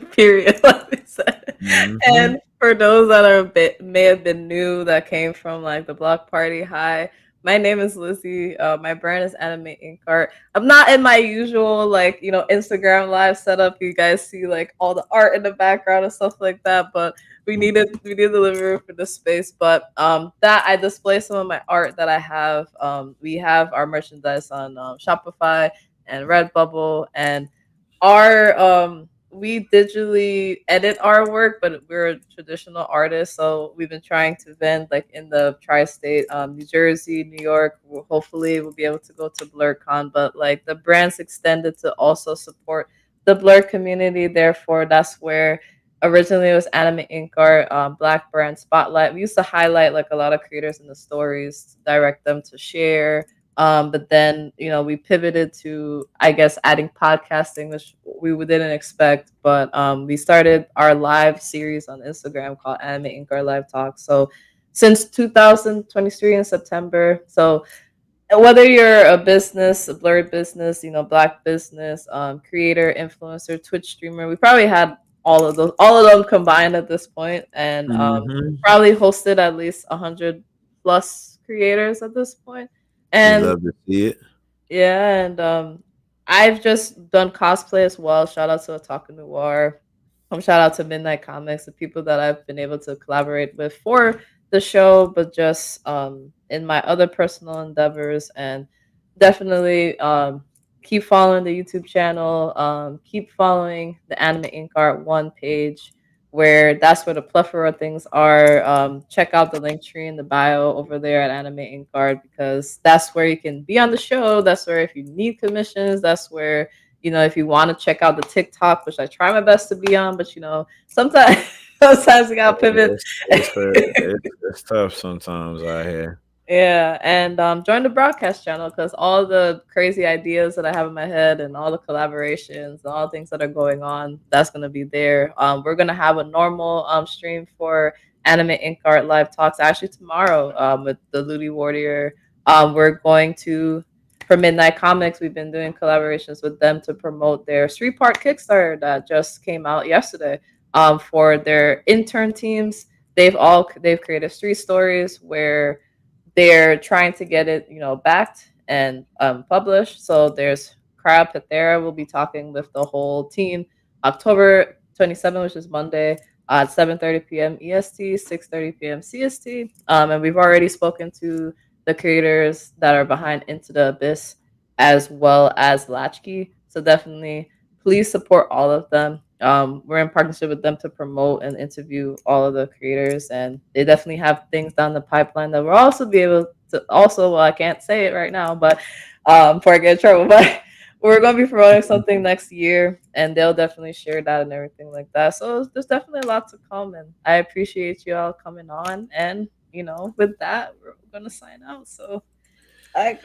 period, like we said. Hmm. And for those that are a bit may have been new that came from like the block party, hi, my name is Lizzie. My brand is Anime Ink Art. I'm not in my usual like Instagram live setup. You guys see like all the art in the background and stuff like that, but we needed the living room for this space. But that I display some of my art that I have. We have our merchandise on Shopify and Redbubble, and our we digitally edit our work, but we're traditional artists, so we've been trying to vend like in the tri-state, New Jersey, New York. Hopefully we'll be able to go to BlurCon, but like the brand's extended to also support the Blur community. Therefore, that's where originally it was Anime Ink Art, Black Brand Spotlight. We used to highlight like a lot of creators in the stories, direct them to share. But then, we pivoted to, I guess, adding podcasting, which we didn't expect. But we started our live series on Instagram called Anime Ink Art Live Talk. So since 2023 in September. So whether you're a business, a blurred business, black business, creator, influencer, Twitch streamer, we probably had all of them combined at this point, and Hmm. probably hosted at least 100 plus creators at this point. We And love to see it. yeah, and I've just done cosplay as well. Shout out to Otaku Noir. Shout out to Midnight Comics, the people that I've been able to collaborate with for the show, but just in my other personal endeavors. And definitely keep following the YouTube channel. Keep following the Anime Ink Art One page, where that's where the plethora of things are. Check out the link tree in the bio over there at Anime Ink Art, because that's where you can be on the show. That's where if you need commissions, that's where if you want to check out the TikTok, which I try my best to be on, but sometimes sometimes you gotta pivot. It's tough sometimes out here. Yeah, and join the broadcast channel, because all the crazy ideas that I have in my head and all the collaborations and all the things that are going on, that's gonna be there. We're gonna have a normal stream for Anime Ink Art live talks actually tomorrow with the Ludi Warrior We're going to for Midnight Comics. We've been doing collaborations with them to promote their three-part Kickstarter that just came out yesterday. For their intern teams, they've created three stories where they're trying to get it, backed and published. So there's Crab Pathera. We'll be talking with the whole team October 27th, which is Monday, at 7:30 p.m. EST, 6:30 p.m. CST. And we've already spoken to the creators that are behind Into the Abyss as well as Latchkey. So definitely please support all of them. We're in partnership with them to promote and interview all of the creators, and they definitely have things down the pipeline that we'll also be able to. Also, well, I can't say it right now, but before I get in trouble, but we're going to be promoting something next year, and they'll definitely share that and everything like that. So there's definitely a lot to come, and I appreciate you all coming on. And with that, we're gonna sign out. So, I